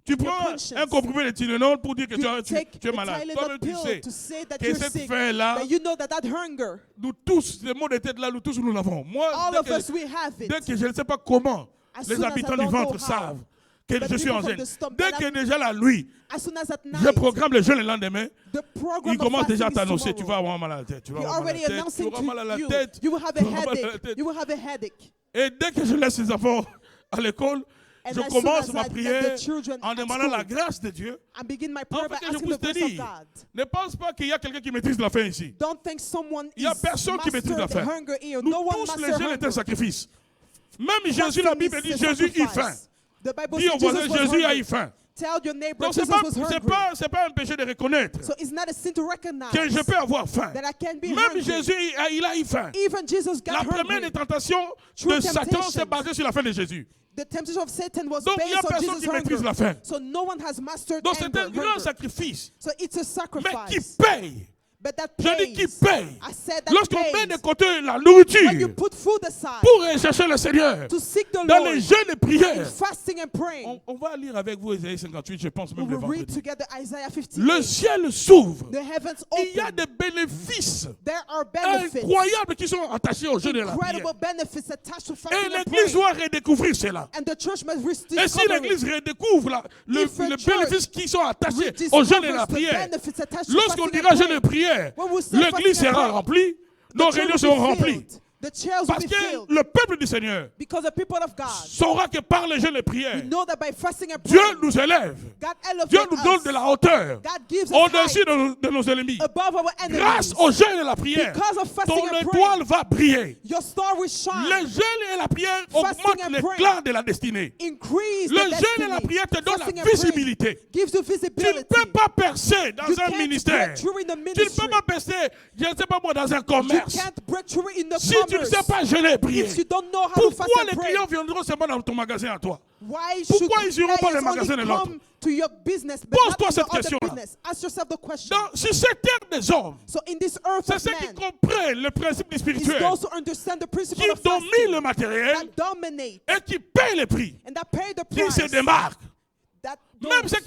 tu prends conscience. un comprimé de Tylenol pour dire que You tu take es a malade. Tylenol Toi-même, tu pill sais to say that que you're cette sick, faim-là, but you know that hunger, nous tous, les maux de tête là, nous tous, nous l'avons. Moi, all of us, we have it. dès que je ne sais pas comment, As les soon as habitants I du don't ventre know how, savent que the je suis people en from gêne. the stomach, Dès that que déjà la nuit, As soon as at je night, programme le jeûne le lendemain, the program il of commence déjà à fasting is t'annoncer, tu vas tomorrow. avoir mal à la tête, tu vas You're avoir mal à already la tête, tu announcing auras mal à la to you, tête, you will have a tu auras mal à la headache. tête. You will have a headache. Et dès que je laisse les enfants à l'école, And je as soon commence as ma I get prière the children en at demandant la school, grâce de Dieu. I begin my prayer En by fait, que je asking puisse the te grace of dire, God. ne pense pas qu'il y a quelqu'un qui maîtrise la faim ici. Don't think someone Il n'y a is personne qui maîtrise la mastered faim. hunger here. Nous No one tous, les master jeûnes est un hunger. sacrifice. Même Jésus, Fasting la Bible is dit, a Jésus eut faim. sacrifice. The Bible Dis au says voisin, Jesus was Jésus a hungry. eu faim. Tell your neighbor Donc, Jesus was hungry. c'est pas un péché de reconnaître So it's not a sin to recognize que je peux avoir faim. that I can be Même hungry. Jésus, il a eu faim. Even Jesus got La première hungry. des tentations True de Satan temptations. s'est basée sur la faim de Jésus. The temptation of Satan was Donc, il n'y a based on personne Jesus' qui maîtrise la hunger. faim. So no one has mastered Donc, c'est un grand hunger. sacrifice. So it's a Mais qui sacrifice. paye? But that Je dis qui pays. paye. I said that Lorsqu'on pays. met de côté la When you nourriture put food aside pour aller chercher le Seigneur, to seek the dans Lord les jeûnes et in prières, fasting and praying, on va lire avec vous Ésaïe 58, je pense we même le will read vendredi. together Isaiah 58. Le ciel s'ouvre. The heavens Il y a open. des bénéfices There are benefits, incroyables qui sont attachés au jeûne et à la prière. incredible benefits attached to Et fasting and l'Église praying. doit redécouvrir cela. And the church must Et si rediscover l'Église it. redécouvre les If a church bénéfices qui sont attachés au jeûne et à la rediscovers the prière, benefits attached to lorsqu'on fasting dira and jeûne et praying, prière, when we say l'Église fasting and sera praying, remplie, nos the church réunions will seront be remplies. filled. The chairs will Parce be que filled. le peuple du Seigneur Because the people of God saura que par les jeûnes et prières, know that by fasting and Dieu praying, nous élève. God elevates Dieu nous donne us. de la hauteur God gives us au-dessus height de nos ennemis. above our enemies. Grâce au jeûne et la prière, Because of fasting ton and praying, étoile va briller. your star will shine. Le jeûne et la prière Fasting augmentent and l'éclat de la destinée. Increase Le the jeûne et la destiny. prière te donnent Fasting la and praying visibilité. gives you Tu ne visibility. peux pas percer dans You un can't ministère. break through in the Tu ne ministry. peux pas percer, je ne sais pas moi, dans un You commerce. can't break through in the Si tu ne commerce. sais pas jeûner et prier, If you don't know how to fast pourquoi and les pray, clients viendront seulement dans ton magasin à toi? why Pourquoi should ils iront pas dans le clients magasin de only l'autre? come to your business but Pose-toi not to cette your other question-là. business? Ask yourself the question. Sur cette terre des hommes, So in this earth c'est of ceux qui man, comprennent le principe du it's spirituel, those who understand the principle qui of dominent fasting, le matériel that dominate et qui payent les prix, and that pay the qui price. se démarquent. That Même those, ceux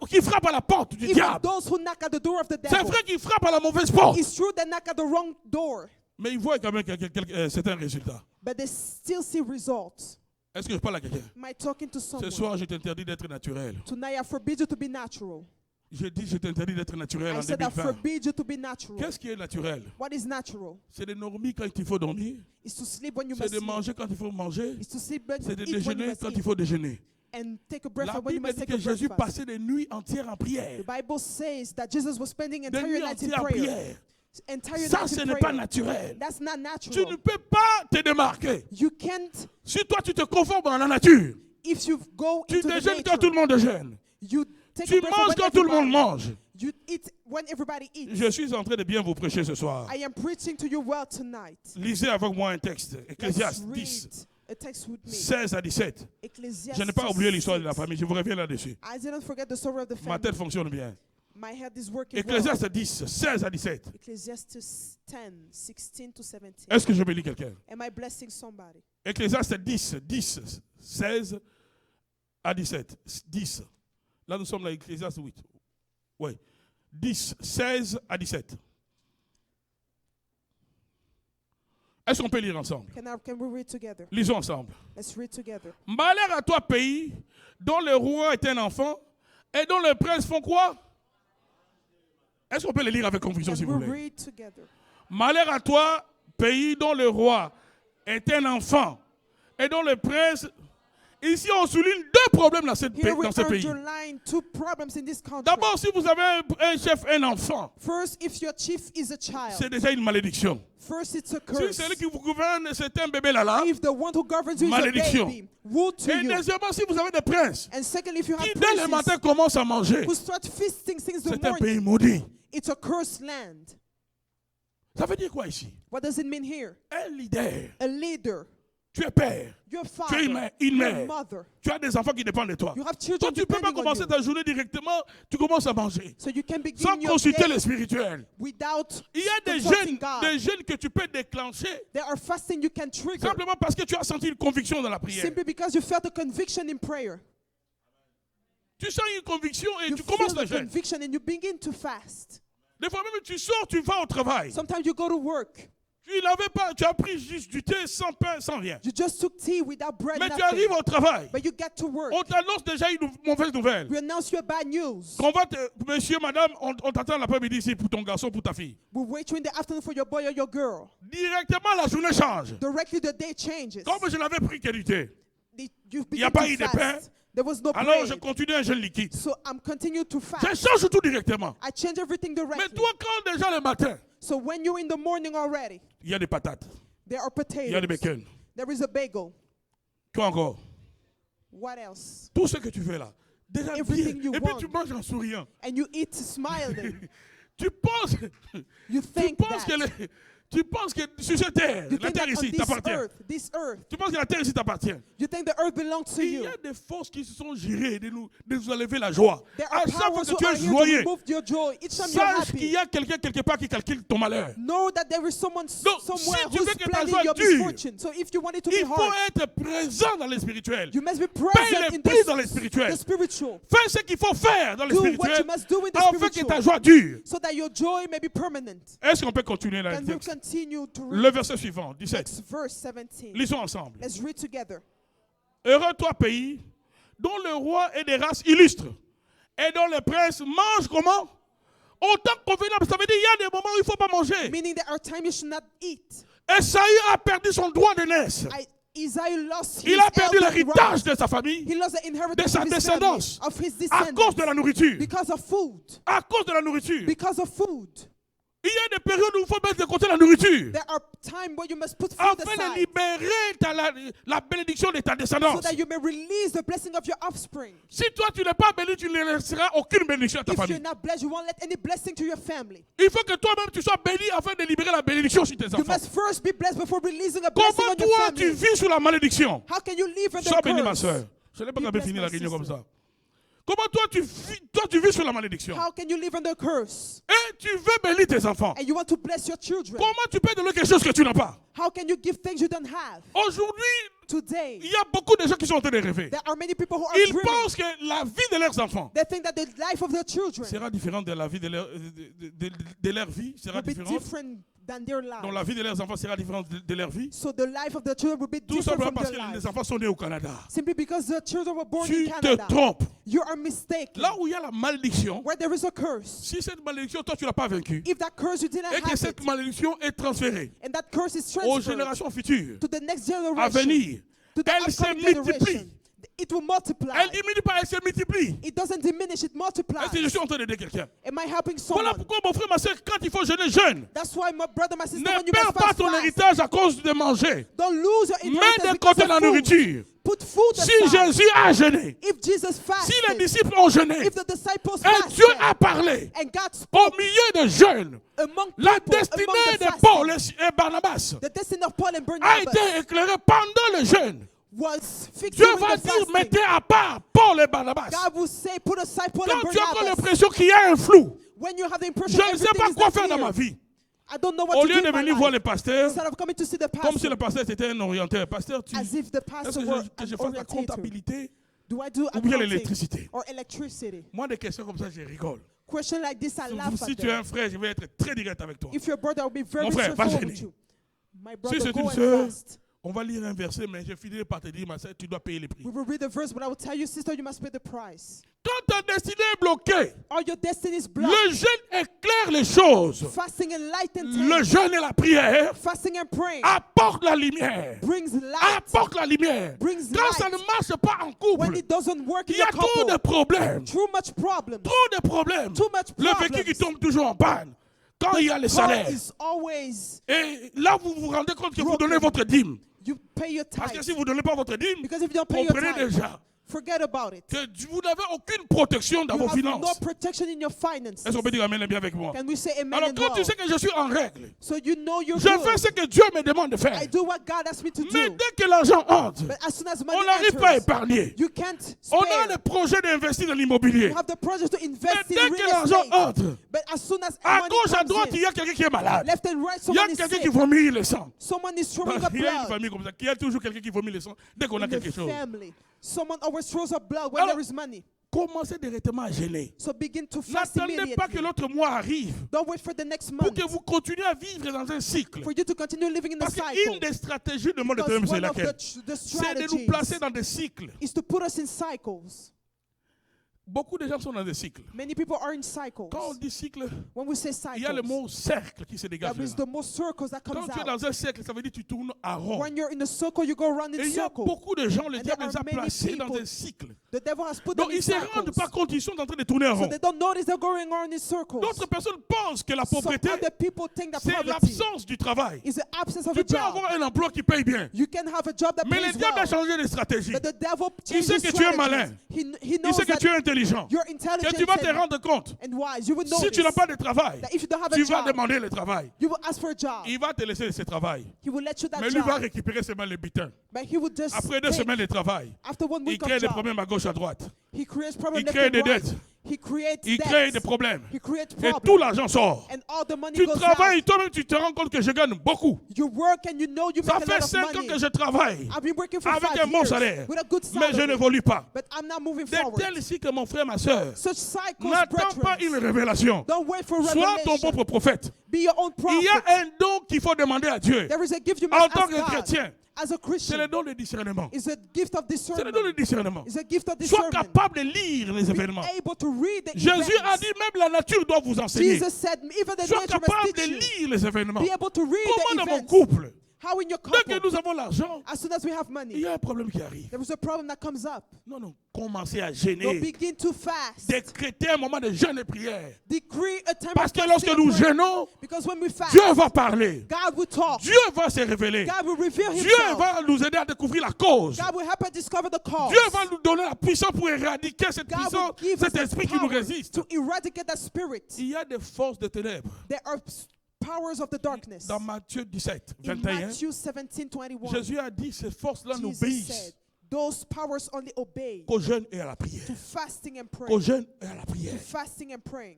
qui frappent à la porte du even diable. those who knock at the door of the C'est devil. vrai qu'ils frappent à la mauvaise porte. It's true they knock at the wrong door, Mais ils voient quand même certains résultats. but they still see results. Est-ce que je parle à quelqu'un? Am I talking to Ce someone? soir, je t'interdis d'être naturel. Tonight I forbid you to be natural. Je dis, je t'interdis d'être naturel I en said I 2020. forbid you to be natural. Qu'est-ce qui est naturel? What is natural? C'est de dormir quand il faut dormir. Is to sleep when you C'est must de sleep. manger quand il faut manger. Is to sleep when C'est de you eat when you déjeuner must quand eat. il faut déjeuner. and take a breath La and when you Bible must dit take que a Jésus breakfast. passait des nuits entières en prière. The Bible says that Jesus was spending Des entire nuits nights in entières en prayer. prière. Entire Ça, nights ce in n'est pas prayer. naturel. That's not Tu natural. ne peux pas te démarquer. You can't, Si toi, tu te conformes à la nature, if you go tu into the déjeunes quand tout le nature, monde déjeune. you take Tu a breath manges when quand tout le monde everybody, mange. you eat when everybody eats. Je suis en train de bien vous prêcher ce soir. I am preaching to you well tonight. Lisez avec moi un texte. Let's Ecclésiaste read 10, a text with me. 16 à 17. Ecclesiastes Je n'ai pas oublié l'histoire de la 6. famille. Je vous reviens là-dessus. I didn't forget the story of the Ma family. tête fonctionne bien. My head is working well. Ecclésiaste 10, 16 à 17. Ecclesiastes 10, 16 to 17. Est-ce que je bénis quelqu'un? Am I blessing somebody? Ecclésiaste 10, 10, 16 à 17. 10. Là, nous sommes à Ecclésiaste 8. Oui. 10, 16 à 17. Est-ce qu'on peut lire ensemble? Can we read together? Lisons ensemble. Let's read together. Malheur à toi, pays, dont le roi est un enfant, et dont les princes font quoi? Est-ce qu'on peut le lire avec conviction, s'il Can vous we plaît? read together? Malheur à toi, pays dont le roi est un enfant, et dont le prince... Ici, on souligne deux problèmes dans ce Here we pays. underline two problems in this country. D'abord, si vous avez un chef, un enfant, First, if your chief is a child, c'est déjà une malédiction. first it's a Si curse. celui qui vous gouverne, c'est un bébé là-là, If the one who governs you is a malédiction. baby, woe to Et you. deuxièmement, si vous avez des princes And second, if you have qui dès le princes matin commencent à manger, who start feasting since the c'est un morning, pays maudit. it's a cursed land. Ça veut dire quoi ici? What does it mean here? Un leader. A leader, Tu es père. your Tu es father, une your mère. mother. Tu as des enfants qui dépendent de toi. You have Toi, children tu ne peux pas depending on commencer you. ta journée directement, tu commences à manger. So you can Sans begin your consulter day le spirituel. without Il y a consulting God. des jeûnes que tu peux déclencher There are fasting you can trigger simplement parce que tu as senti une conviction dans la prière. simply because you felt a conviction in prayer. Tu sens une conviction et You tu feel commences le the jeûne. conviction and you begin to fast. Des fois même tu sors, tu vas au travail. Sometimes you go to work. Tu n'avais pas, tu as pris juste du thé sans pain, sans rien. You just took tea without bread, Mais tu nothing. arrives au travail. But you get to work. On t'annonce déjà une mauvaise nouvelle. We announce you a bad news. Monsieur, madame, on t'attend l'après-midi ici pour ton garçon, pour ta fille. We wait you in the afternoon for your boy or your girl. Directement, la journée change. Directly the day changes. Comme je n'avais pris que du thé. You Il n'y a begin pas to eu de fast. pain. There was no Alors je bread. continue un jeûne liquide. So I'm continuing to Je fast. change tout directement. I change everything Mais directly. toi, quand déjà le matin, So when you're in the morning already, il y a des patates, there are il y a des potatoes. bacon. There is a bagel. Quoi encore? What else? Tout ce que tu fais là. Déjà bien. Everything you Et puis want. tu manges en souriant. And you eat smiling. Tu penses tu penses que sur cette terre, You la think terre that on ici t'appartient. this earth, Tu penses que la terre ici t'appartient. you think the earth belongs to Il you. y a des forces qui se sont gérées de nous enlever la joie. There À are chaque fois powers que who tu are es here to joyeux, remove your joy. Each time you're sache qu'il happy, y a quelqu'un quelque part qui calcule ton malheur. know that there is someone Donc, somewhere si tu who's veux que ta planning joie your dure, misfortune. So if you want it to be Il faut hard, être présent dans le spirituel. you must be Paye present les in prix dans le spirituel. the spiritual. Fais ce qu'il faut faire dans le Do what spirituel you must do in the afin que ta spiritual joie dure. so that your joy may be permanent. Est-ce qu'on peut continuer dans le Can we texte? continue to Le read verset suivant, 17. next verse 17? Lisons ensemble. Let's read together. Heureux toi, pays, dont le roi est des races illustres, et dont les princes mangent comment? Autant convenable. Ça veut dire qu'il y a des moments où il ne faut pas manger. Meaning there are times you should not eat. Esaïe a perdu son droit de naissance. Isaiah lost his Il a perdu elderly l'héritage rights. de sa famille He lost the de inheritance sa of his descendance family, of his à cause de la descendants, nourriture. because of food. À cause de la nourriture. Because of food. Il y a des périodes où il faut mettre de côté la nourriture There are times where you must put food afin de aside libérer la bénédiction de ta so descendance. that you may release the blessing of your offspring. Si toi tu n'es pas béni, tu ne laisseras aucune bénédiction à ta If you're famille. not blessed, you won't let any blessing to your family. Il faut que toi-même tu sois béni afin de libérer la bénédiction sur tes You enfants. must first be blessed before releasing a blessing Comment on your toi tu family. vis sous la malédiction? How can you live in Sois the béni ma curse? soeur. Je n'ai pas Be qu'à blessed, finir my la réunion comme sister. ça. Comment toi tu vis sous la malédiction? How can you live under curse? Et tu veux bénir tes enfants. And you want to bless your children. Comment tu peux donner quelque chose que tu n'as pas? How can you give things you don't have? Aujourd'hui, Today, il y a beaucoup de gens qui sont en train de rêver. there are many people who are Ils dreaming. pensent que la vie de leurs enfants They think that the life of their children sera différente de la vie de leur vie, sera will be différente. different than their Donc life. la vie de leurs enfants sera différente de leur vie. So the life of their children will be Tout different simplement from parce their que life. les enfants sont nés au Canada. Simply because the children were born Tu in te Canada. trompes. You are mistaken. Là où il y a la malédiction, Where there is a curse, si cette malédiction, toi tu l'as pas vaincue, if that curse you didn't et que have cette it, malédiction est transférée and that curse is aux transferred générations futures, to the next à generation, venir, to the elle se upcoming multiplie. generation, It will multiply. Elle diminue pas, elle se multiplie. It doesn't diminish, it multiplies. Est-ce que je suis en train d'aider quelqu'un? Am I helping someone? Voilà pourquoi mon frère, ma soeur, quand il faut jeûner, jeûne. That's why my brother, my sister, when Ne you perds must pas fast, ton fast. héritage à cause de manger. Don't lose your Mets inheritance de because côté of la food. nourriture. Put food Si aside. Jésus a jeûné, If Jesus si fasted, les disciples ont jeûné, if the disciples et Dieu fasted, a parlé and God au spoke milieu de jeunes, among la people, among destinée the de fasting, Paul et Barnabas the destiny of Paul and a Barnabas été éclairée pendant le jeûne. was fixed Dieu during va the dire, fasting. mettez à part Paul et Barnabas. God will say, put aside Paul and Quand tu as encore Barnabas. l'impression qu'il y a un flou, When you have the impression je ne sais everything pas is quoi not faire dans clear, ma vie. I don't know what Au to lieu do de in my venir voir life. les pasteurs, Instead of coming to see the comme si pastor, le pasteur était un orienteur. Pasteur, as if the est-ce pastor que were je an fasse la orientator. comptabilité Do I do ou bien accounting l'électricité? or electricity? Moi, des questions comme ça, je rigole. Question like this, I laugh Si at tu es them. un frère, je vais être très direct avec toi. If your brother will be very Mon frère, pas straightforward with gêné. you. My Si brother, c'est go une and sœur, fast. on va lire un verset, mais je finirai par te dire, ma sœur, tu dois payer les prix. We will read the verse, but I will tell you, sister, you must pay the price. Quand ta destinée est bloquée, Or your destiny is blocked. le jeûne éclaire les choses. Fasting enlightens Le things. jeûne et la prière Fasting and praying apportent la lumière. brings light. Apporte la lumière. Brings Quand ça light. ne marche pas en When couple, it doesn't work in il y a your trop de couple, problèmes. too much problems. Trop de problèmes. Too much Le véhicule qui problems. tombe toujours en panne. Quand il y a les Car salaires. is always, Et là, vous vous rendez compte que vous broken. donnez votre dîme. you pay your Parce que tithe. si vous ne donnez pas votre dîme, Because if you don't pay your comprenez tithe, déjà forget about it. que vous n'avez aucune protection dans You vos have no finances. protection in your finances. Est-ce qu'on peut dire amen bien avec moi? Can we say amen Alors and quand tu well? sais que je suis en règle, So you know you're je good. fais ce que Dieu me demande de faire. I do what God asked me to Mais do. dès que l'argent entre, But as soon as on money n'arrive pas à enters, épargner. you can't On a spare. le projet d'investir dans l'immobilier. You have the project to Mais invest dès in que real l'argent estate. entre, But as soon as à money gauche, à comes droite, il y in, a quelqu'un qui est malade. left and right, Il y a someone is quelqu'un qui sick. vomit le sang. Someone is throwing up Il y a une blood famille comme ça. Il y a toujours quelqu'un qui vomit le sang dès qu'on a in quelque the chose. family. Someone always throws up blood when Alors, there is money. Commencez directement à gêner. So begin to fast N'attendez pas que immediately. l'autre mois arrive Don't wait for the next pour month que vous continuez à vivre dans un cycle. for you to continue living in the Parce qu'une cycle. des stratégies de monde de Because c'est one of laquelle? the C'est de nous strategies placer dans des cycles. is to put us in cycles. Beaucoup de gens sont dans des cycles. Many people are in cycles. Quand on dit cycle, When we say il y a le cycles, mot cercle qui se dégage. that means là. the more circles that Quand comes tu es out. dans un cercle, ça veut dire que tu tournes à rond. When you're in a circle, you go around Et in il y a circle. beaucoup de gens, le And diable there les a are many placés dans people. un cycle. The devil has put Donc them in ils ne se rendent cycles. pas compte qu'ils sont en train de tourner en So rond. they don't notice they're going around in circles. D'autres personnes pensent que la Some pauvreté, other people think that c'est poverty l'absence du travail. is the absence of Tu a peux job. avoir un emploi qui paye bien. You can have a job that Mais le pays diable a well. changé de stratégie. But the devil Il changes sait que tu es strategies. malin. He Il knows sait que that tu es intelligent. you're Que intelligent tu vas te rendre compte. and wise. You will Si notice tu n'as pas de travail, that if you don't have a tu vas job, demander le travail. you will ask for a job. Il va te laisser ce travail. He will let you that Mais lui va job. récupérer seulement le butin. But he will just Après 2 take, semaines de travail, after 1 il week crée of des job, problèmes à gauche, à droite. he creates problems Il left crée and des right. dettes. He creates Il crée debts. des problèmes. He creates Et tout problems. l'argent sort. And all the money Tu goes travailles, out. toi-même tu te rends compte que je gagne beaucoup. You work and you know you Ça make a fait lot of 5 ans money. que je travaille I've been working for avec 5 un bon years salaire. with a good Mais je salary. n'évolue pas. But I'm not moving De forward. tel cycle, mon frère, ma soeur, Such cycles, n'attends pas une brethren. révélation. Don't wait for Sois ton revelation. propre prophète. Be your own Il y a prophet. un don qu'il faut demander à Dieu. There is a gift you En must tant ask que God. chrétien, As a c'est Christian, le don de discernement. it's a gift of C'est le don de discernment. discernement. It's a gift of Sois discernment. capable de lire les Be événements. able to read the Jésus a events. dit même la nature doit vous enseigner. Jesus said, even the Sois nature capable must de teach you. lire les événements. Be able to read Comment the dans mon events. couple, How in your dès que couple, nous avons l'argent, as soon as we have il money, y a un problème qui arrive. there is a problem that comes up. Non, commencez à Don't gêner. begin to fast. Décrétez un moment de jeûne et prière. Decree a time Parce of que fasting lorsque and nous prayer. jeûnons, Because when we fast, Dieu va parler. God will talk. Dieu va se révéler. God will reveal Dieu himself. va nous aider à découvrir la cause. God will help us discover the cause. Dieu va nous donner la puissance pour éradiquer cette God will puissance, give us cet the esprit qui nous power résiste. to eradicate that spirit. Il y a des forces de ténèbres. There are powers of the darkness. Dans Matthieu 17, In 21, Matthew 17:21, Jésus a dit ces forces-là Jesus n'obéissent said, those powers only obey qu'au jeûne et à la prière. to fasting and Qu'au praying. jeûne et à la To prière. fasting and praying.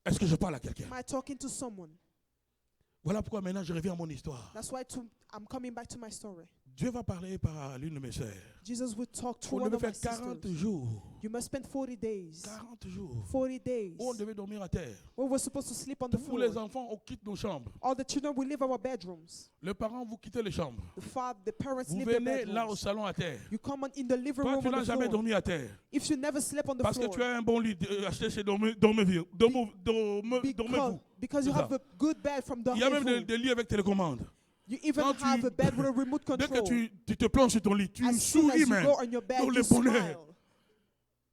Est-ce que je parle à quelqu'un? Am I talking to someone? Voilà pourquoi maintenant je reviens à mon histoire. That's why I'm coming back to my story. Dieu va parler par l'une de mes sœurs. Jesus would talk to On one devait of my faire 40 sisters. jours. You must spend 40 days. 40 jours. 40 days. Où on devait dormir à terre. We were supposed to sleep on the Tous les floor. enfants, on quitte nos chambres. All the children will leave our bedrooms. Les parents, vous quittez les chambres. The parents Vous leave their venez là au bedrooms. salon à terre. You come in the living Toi, room tu on n'as the jamais floor. dormi à terre. If you never slept on the Parce que tu floor, as un bon lit acheté chez Dormez-vous. because you have a good bed from Il y a même Dormez-vous. des lits avec télécommande. You even Quand have a bed with a remote dès control. que tu te plonges sur ton lit, tu As soon as souris you même go on your bed, dans le you bonheur. smile.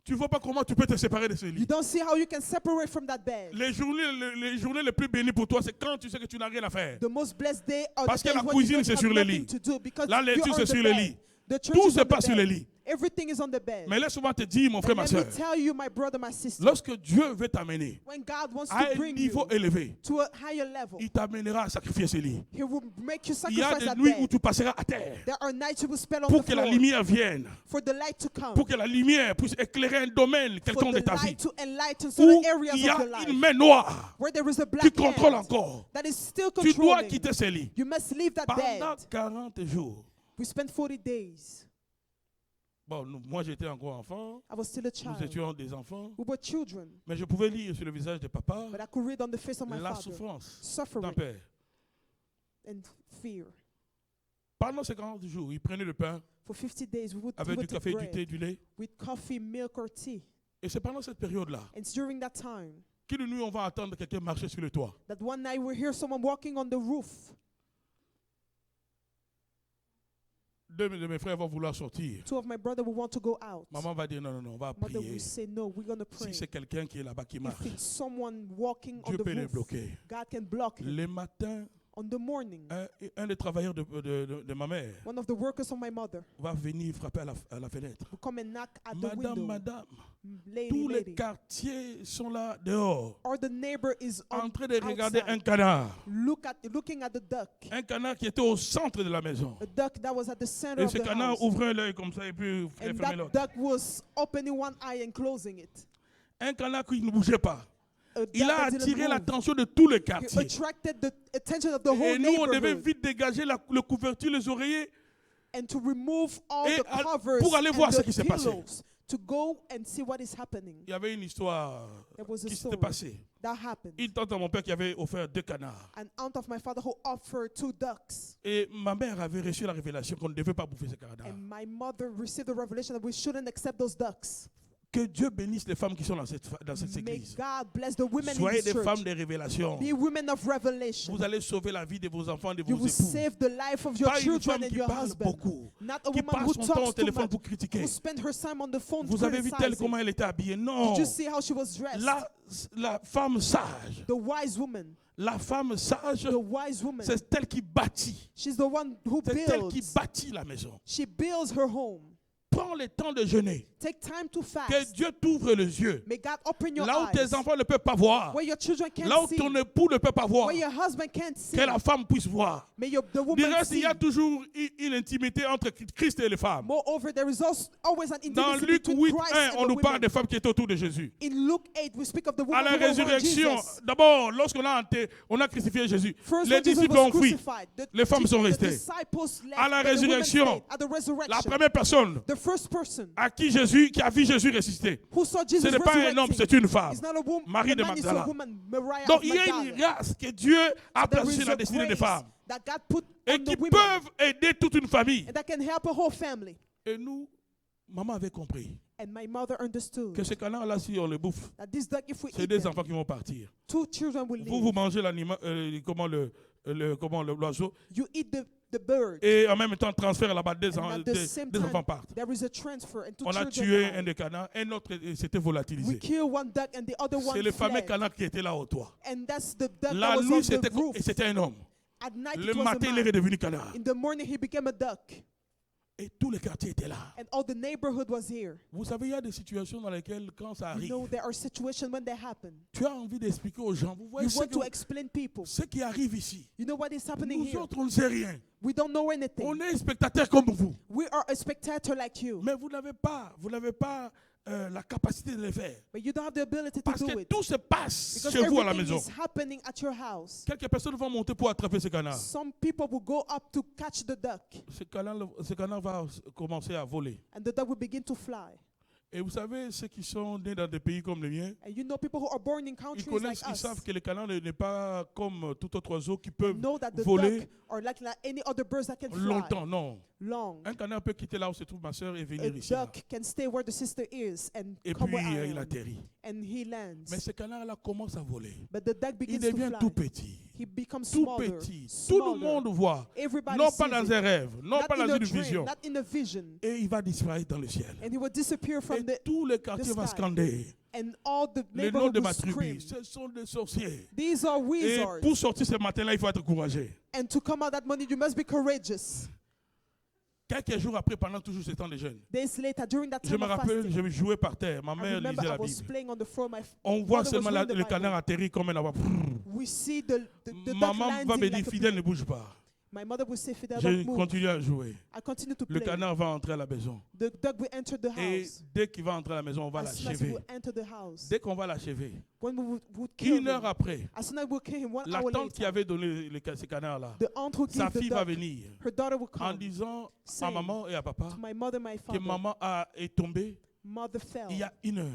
Tu ne vois pas comment tu peux te séparer de ce You lit. don't see how you can separate from that bed. Les journées les plus bénies pour toi, c'est quand tu sais que tu n'as rien à faire. The most blessed day are Parce the que days la when you cuisine, don't c'est have sur le nothing lit. to do because La you lecture, are c'est on the sur le bed. lit. The church Tout is se on the passe sur le bed. lit. Everything is on the bed. Mais laisse-moi te dire, mon frère, But ma let soeur, me tell you, my brother, my sister, lorsque Dieu veut t'amener when God wants à to un bring niveau you élevé, to a higher level, il t'amènera à sacrifier ce lit. He will make you Il y a sacrifice des that nuits où bed. tu passeras à terre There are nights you will spend on pour the que la floor lumière vienne, for the light to come, pour que la lumière puisse éclairer un domaine for quelconque de the ta vie, light to enlighten où certain areas il y of a your life, une main noire where there is a qui black contrôle hand encore. that is still Tu dois controlling. quitter ce lit. You must leave that Pendant bed. 40 jours. We spent 40 days. Bon, moi j'étais encore enfant, I was still a nous child. étions des enfants, We were children, mais je pouvais lire sur le visage de papa but I could read on the face of my la father souffrance d'un suffering père. and fear. Pendant ces 40 jours, il prenait le pain For 50 days, we would avec du take café, du bread thé, du lait. with coffee, milk, or tea. Et c'est pendant cette période-là And it's during that time qu'une nuit on va attendre quelqu'un marcher sur le toit. that one night we hear someone walking on the roof. Deux de mes frères vont vouloir sortir. Two of my brothers will want to go out. Maman va dire non, on va Mother prier. will say, no, we're going to pray. Si c'est quelqu'un qui est là-bas qui marche, If it's someone walking on Dieu the peut le roof, bloquer. God can block it. Le matin, On the morning, un des travailleurs de ma mère one of the workers of my mother va venir frapper à la fenêtre. will come and knock at the Madame, window. madame, Lady, tous les lady. quartiers sont là dehors, Or the neighbor is en train de regarder un outside, canard. looking at the duck. Un canard qui était au centre de la maison. A duck that was at the center Et of ce the canard house. ouvrait l'œil comme ça et puis And fermait that l'autre. duck was opening one eye and closing it. Un canard qui ne bougeait pas. A duck Il a that didn't attiré move. l'attention de tous les He quartiers. attracted the attention of the whole Et nous, on devait neighborhood. vite dégager le couverture, les oreillers, And to remove all Et the covers pour aller voir and ce the qui s'est passé. pillows to go and see what is happening. Il y avait une histoire There was a qui s'était story passée. that happened. Une tante à mon père qui avait offert 2 canards. An aunt of my father who offered 2 ducks. Et ma mère avait reçu la révélation qu'on ne devait pas bouffer ces canards. And my mother received the revelation that we shouldn't accept those ducks. Que Dieu bénisse les femmes qui sont dans cette May église. God bless the women Soyez in des this femmes church. de révélation. Be women of revelation. Vous allez sauver la vie de vos enfants et de You vos will époux. save the life of your Pas une children femme and qui your parle husband. beaucoup, Not a qui woman passe who son temps au talks too téléphone much, pour critiquer. who spent her time on the phone Vous avez vu telle comment criticizing. elle était habillée? Non. Did you see how she was dressed? La femme sage. The wise woman. La femme sage, The wise woman. c'est elle qui bâtit. She's the one who C'est elle qui builds. bâtit la maison. She builds her home. Prends le temps de jeûner. Take time to Que fast. Dieu t'ouvre les yeux. May God open your Là où eyes. tes enfants ne peuvent pas voir. Where your children Là can't où see. ton époux ne peut pas voir. Where your husband can't see. Que la femme puisse voir. May the Du woman reste, il see. y a toujours une intimité entre Christ et les femmes. Moreover, there is always an Dans intimacy Luc between 8, Christ 1, and on the nous parle women. des femmes qui étaient autour de Jésus. In Luke 8, we speak of the À woman la who were around résurrection, Jesus. d'abord, lorsqu'on a crucifié Jésus, First, les when Jesus disciples was ont fui. crucified, Les femmes sont the restées. disciples left, À la but the women résurrection, stayed. At the La resurrection, première personne the first person qui a vu Jésus ressuscité, who saw ce Jesus n'est pas un homme, resurrecting c'est une femme. is not a woman, Marie a de man, is a Magdala. woman, Mariah Donc of il y a une Magdala. grâce que Dieu a There placée is sur la a destinée des grace femmes that God put et on qui the women peuvent aider toute une famille. and that can help a whole family. Et nous, maman avait compris And my mother understood que ce canard-là, si on le bouffe, that this duck, if we c'est eat des them, enfants qui vont partir. 2 children will Vous live. mangez l'animal, l'oiseau, You eat the bird. et en même temps, transfert là-bas, des And at the same enfants time, partent. there is a transfer and 2 On a children tué die. un des canards, un autre s'était We volatilisé. kill one duck and the other C'est one le fameux fled. canard qui était là au toit. And that's the duck La that was nuit, on c'était the roof. un homme. At night Le it was matin, a il est man. redevenu canard. In the morning he became a duck. Et tous les quartiers étaient là. And all the neighborhood was here. Vous savez, il y a des situations dans lesquelles, quand ça You arrive, know, there are situations when they happen. tu as envie d'expliquer aux gens. Vous voyez You want to explain people. ce qui arrive ici. You know what is happening Nous here? autres, on ne sait rien. We don't know On anything. est spectateurs comme vous. We are a spectator like you. Mais vous n'avez pas la capacité de le faire. But you don't have the ability to Parce do que it. tout se passe Because chez vous à la everything maison. is happening at your house. Quelques personnes vont monter pour attraper ce canard. Some people will go up to catch the duck. Ce canard va commencer à voler. And the duck will begin to fly. Et vous savez, ceux qui sont nés dans des pays comme le mien, And you know people who are born in ils countries connaissent, like ils us savent que le canard n'est pas comme tout autre oiseau qui peut know that the voler duck are like any other birds that can fly. longtemps. Non. long. Un canard peut quitter là où se trouve ma soeur et A venir ici. Là. duck can stay where the sister is and Et come puis where I il am. atterrit. And he lands. Mais ce canard-là commence à voler. But the duck Il begins to devient fly. tout petit. He becomes Tout smaller. petit. Tout Smaller. le monde voit. Everybody Non sees pas dans it. un rêve, non Not pas in dans a une dream, vision. not in a vision. Et il va disparaître dans le ciel. And he will disappear from Et tout le quartier va sky. scander. And all the Le nom neighborhood de will ma scream. tribu, ce sont des sorciers. These are Et wizards. pour sortir ce matin-là, il faut être courageux. And to come out that morning, you must be courageous. Quelques jours après, pendant toujours ce temps de jeûne, Days later, during that je time me of rappelle, fasting, je me jouais par terre. Ma I mère remember lisait I la was Bible. playing on the floor. My On voit mother was seulement reading the le Bible. canard atterrir comme un avoir. We see the duck Maman va landing me dire, like a fidèle, plane. ne bouge pas. My mother will say, Fidèle, Je don't move. continue à jouer. I continue to Le play. canard va entrer à la maison. The duck will enter the Et house. dès qu'il va entrer à la maison, on va As soon as he l'achever. will enter the house. Dès qu'on va l'achever, When we would kill une heure him, après, as soon as we kill him, 1 la hour tante qui later, avait donné ce canard-là, the aunt who sa gave the fille va duck, venir her daughter will en come, disant à saying maman et à papa to my mother, my que father, maman est tombée mother fell il y a 1 heure.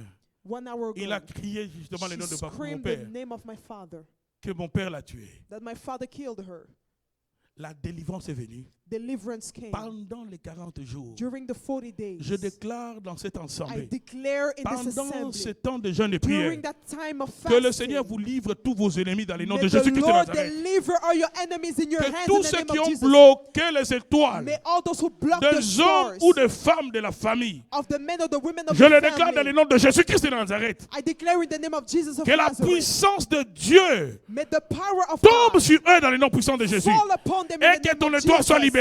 1 hour ago. Il a crié justement le She nom de mon screamed the père, name of my father, que mon père l'a tué. that my father killed her. La délivrance est venue. Deliverance came. Pendant les 40 jours, During the 40 days, je déclare dans cette I assemblée, declare in this pendant ce assembly, temps de jeûne et prière, during that time of que le fasting, Seigneur vous livre tous vos ennemis dans le nom may de the Jésus-Christ de Lord Nazareth. deliver all your enemies in your Que hands tous in the ceux name qui of ont Jesus. bloqué les étoiles May all those who block the des hommes stars ou des femmes de la famille, of the men or the women of je the le déclare dans family, le nom de Jésus-Christ de Nazareth. I declare in the name of Jesus of Que la Nazareth, puissance de Dieu may the power of tombe God sur eux dans le nom puissant de Jésus. fall upon them in Et the que name ton of étoile soit Jesus. libérée,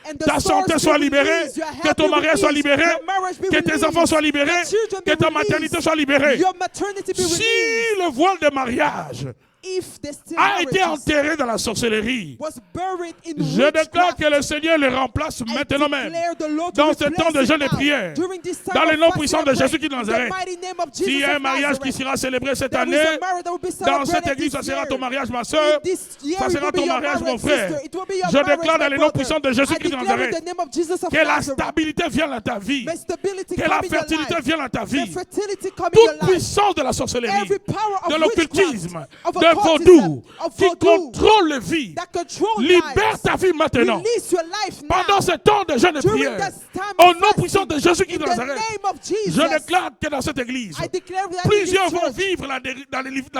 And the ta stars santé be soit libérée, released, your que health ton be mariage soit released, libéré, your marriage be que tes released, enfants soient libérés, your children be que ta released, maternité soit libérée. your maternity be Si released. le voile de mariage If the still a été marriages enterré dans la sorcellerie, was buried in je déclare witchcraft, que le Seigneur le remplace I maintenant même. declare the Lord to Dans ce replace temps de it jeûne et now. prière, During this time dans le of nom fasting puissant and de prayer, Jésus-Christ de in the Nazareth. mighty name of S'il Jesus y a un of mariage qui Nazareth, sera célébré cette there is année, a marriage that will be dans cette celebrated église, ça this sera year. ton mariage, ma soeur. In this year, Ça it sera will be ton your mariage, mon marriage, frère. sister. It will be your Je marriage, déclare dans my le nom brother. puissant de I Jésus-Christ de declare in Nazareth the name of Jesus of que la Nazareth, stabilité vienne dans ta vie, may stability que come la in your fertilité life. vienne dans ta May vie. fertility come in your Toute life. puissance de la sorcellerie, Every power of de witchcraft, l'occultisme, of de occultism, vaudou, of qui voodoo, contrôle les vies, that control libère lives. ta vie maintenant. Release your life now. Pendant ce temps de jeûne et During prière, this time au of nom puissant de fasting, Jésus-Christ in de the Nazareth, name of Jesus, je déclare que dans cette église, I declare that in plusieurs this vont church, vivre la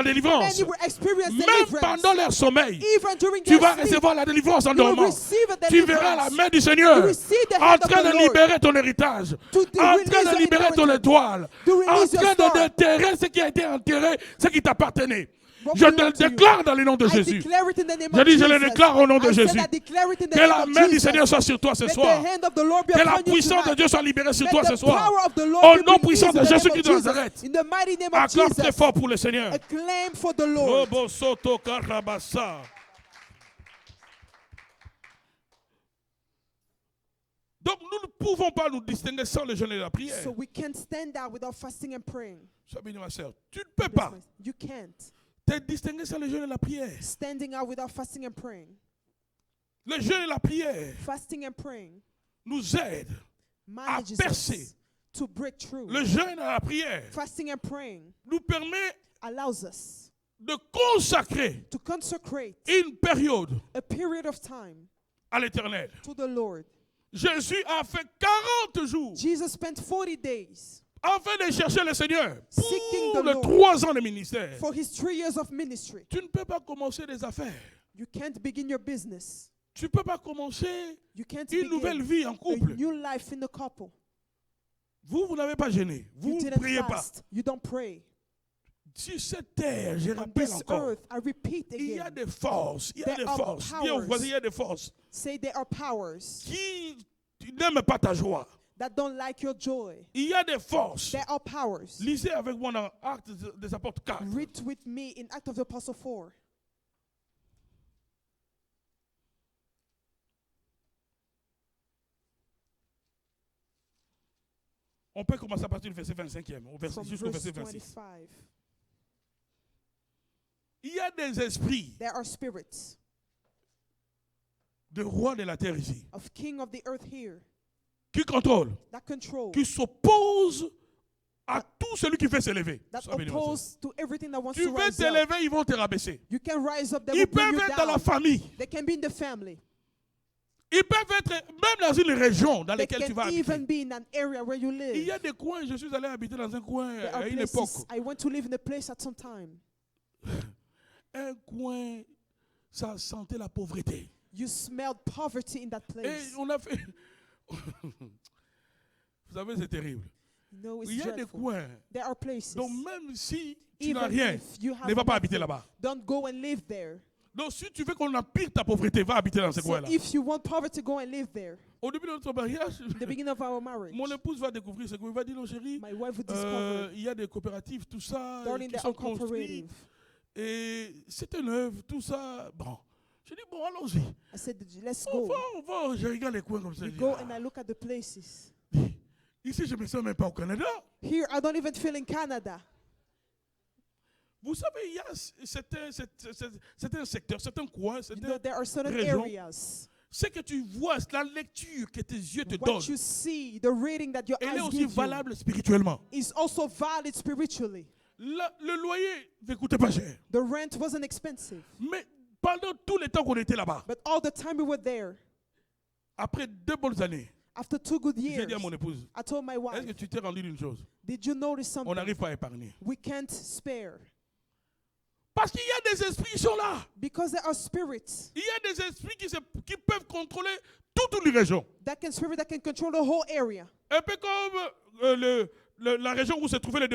délivrance. many will experience Même deliverance. pendant leur sommeil, Even during tu their vas sleep, recevoir la délivrance en you will dormant. receive a Tu verras la deliverance. main du You Seigneur will see the en hand of train the de Lord libérer ton héritage, to en release train de your libérer ton inheritance, étoile, to en release your train star. de déterrer ce qui a été enterré, ce qui t'appartenait. What Je belongs te to you. déclare dans le nom de I Jésus. declare it in the name Je of dis, je Jesus. le déclare au nom de I said Jésus. I declare it in the Que name la of main du Jesus. Seigneur soit sur toi ce May soir. the hand of the Lord be Que la upon you puissance de tonight. Dieu soit libérée sur May toi ce the soir. power of the Lord Au be nom released puissant in de the name Jésus-Christ of de Jesus. Nazareth. In the mighty name of Acclame Jesus. très fort pour le Seigneur. Acclaim for the Lord. Robo soto karabasa. Donc nous ne pouvons pas nous distinguer sans le jeûne et la prière. So we can't stand out without fasting and praying. Sois béni, ma soeur. Tu ne peux pas You can't. te distinguer sans le jeûne et la prière. Standing out without fasting and praying. Le jeûne et la prière Fasting and praying nous aident à manages percer. us to break through. Le jeûne et la prière Fasting and praying nous permet allows us de consacrer to consecrate une période a period of time à l'Éternel. to the Lord. Jésus a fait 40 jours Jesus spent 40 days afin de chercher le Seigneur Seeking pour the les Lord. 3 ans de ministère. for his 3 years of ministry. Tu ne peux pas commencer des affaires. You can't begin your business. Tu ne peux pas commencer You can't une nouvelle begin vie en a couple. new life in the couple. Vous n'avez pas gêné. Vous You ne didn't priez pas. fast. You don't pray. Sur cette terre, je On rappelle this encore, earth, I repeat il y a again, des forces. Il y a there des are forces. Dis au powers. voisin, il y a des forces say there are powers qui n'aiment pas ta joie. that don't like your joy. Il y a des forces. There are powers. Lisez avec moi dans Actes des Apôtres 4. Read with me in Act of the Apostle 4. On peut commencer à partir du verset 25e, From jusqu'au verse verset 26. 25. Il y a des esprits There are spirits de rois de la terre ici of king of the earth here qui contrôlent, that control, qui s'opposent à tout celui qui veut s'élever. that Sois béni, mon frère. oppose to everything that wants Tu to veux rise up. t'élever, ils vont te rabaisser. You can rise up, they Ils will bring peuvent you être dans la down. famille. They can be in the family. Ils peuvent être même dans une région dans laquelle tu vas habiter. Even be in an area where you live. Il y a des coins, je suis allé habiter dans un coin à une places, époque. I went to live in a place at some time. Un coin, ça sentait la pauvreté. You smelled poverty in that place. Et on a fait... Vous savez, c'est terrible. No, il y a des coins. There are places. Donc même si tu n'as rien, ne va pas habiter là-bas. Don't go and live there. Donc si tu veux qu'on empire ta pauvreté, va habiter dans ce coin-là. If you want poverty, go and live there. Au début de notre mariage, the beginning of our marriage, mon épouse va découvrir ce coin. Il va dire, non chérie, il y a des coopératives, tout ça, qui sont construites. Et c'était neuf, tout ça. Bon, je dis, bon, allons-y. I said, let's go. Je regarde les coins comme ça. We go and I look at the places. Ici, je ne me sens même pas au Canada. Here, I don't even feel in Canada. Vous savez, il y a certains secteurs, certains coins, certaines there are certain régions. Areas. Ce que tu vois, c'est la lecture que tes yeux te What donnent. you see, the reading that your Elle est eyes aussi give valable spirituellement. is also valid spiritually. Le loyer ne coûtait pas cher. The rent wasn't expensive. Mais pendant tout le temps qu'on était là-bas, But all the time we were there, après 2 bonnes années, after 2 good years, j'ai dit à mon épouse, I told my wife, est-ce que tu t'es rendu d'une chose? did you notice On something? n'arrive pas à épargner. We can't spare. Parce qu'il y a des esprits qui sont là. Because there are spirits. Il y a des esprits qui peuvent contrôler toute une région. That can control the whole area. Un peu comme la région où se trouvaient les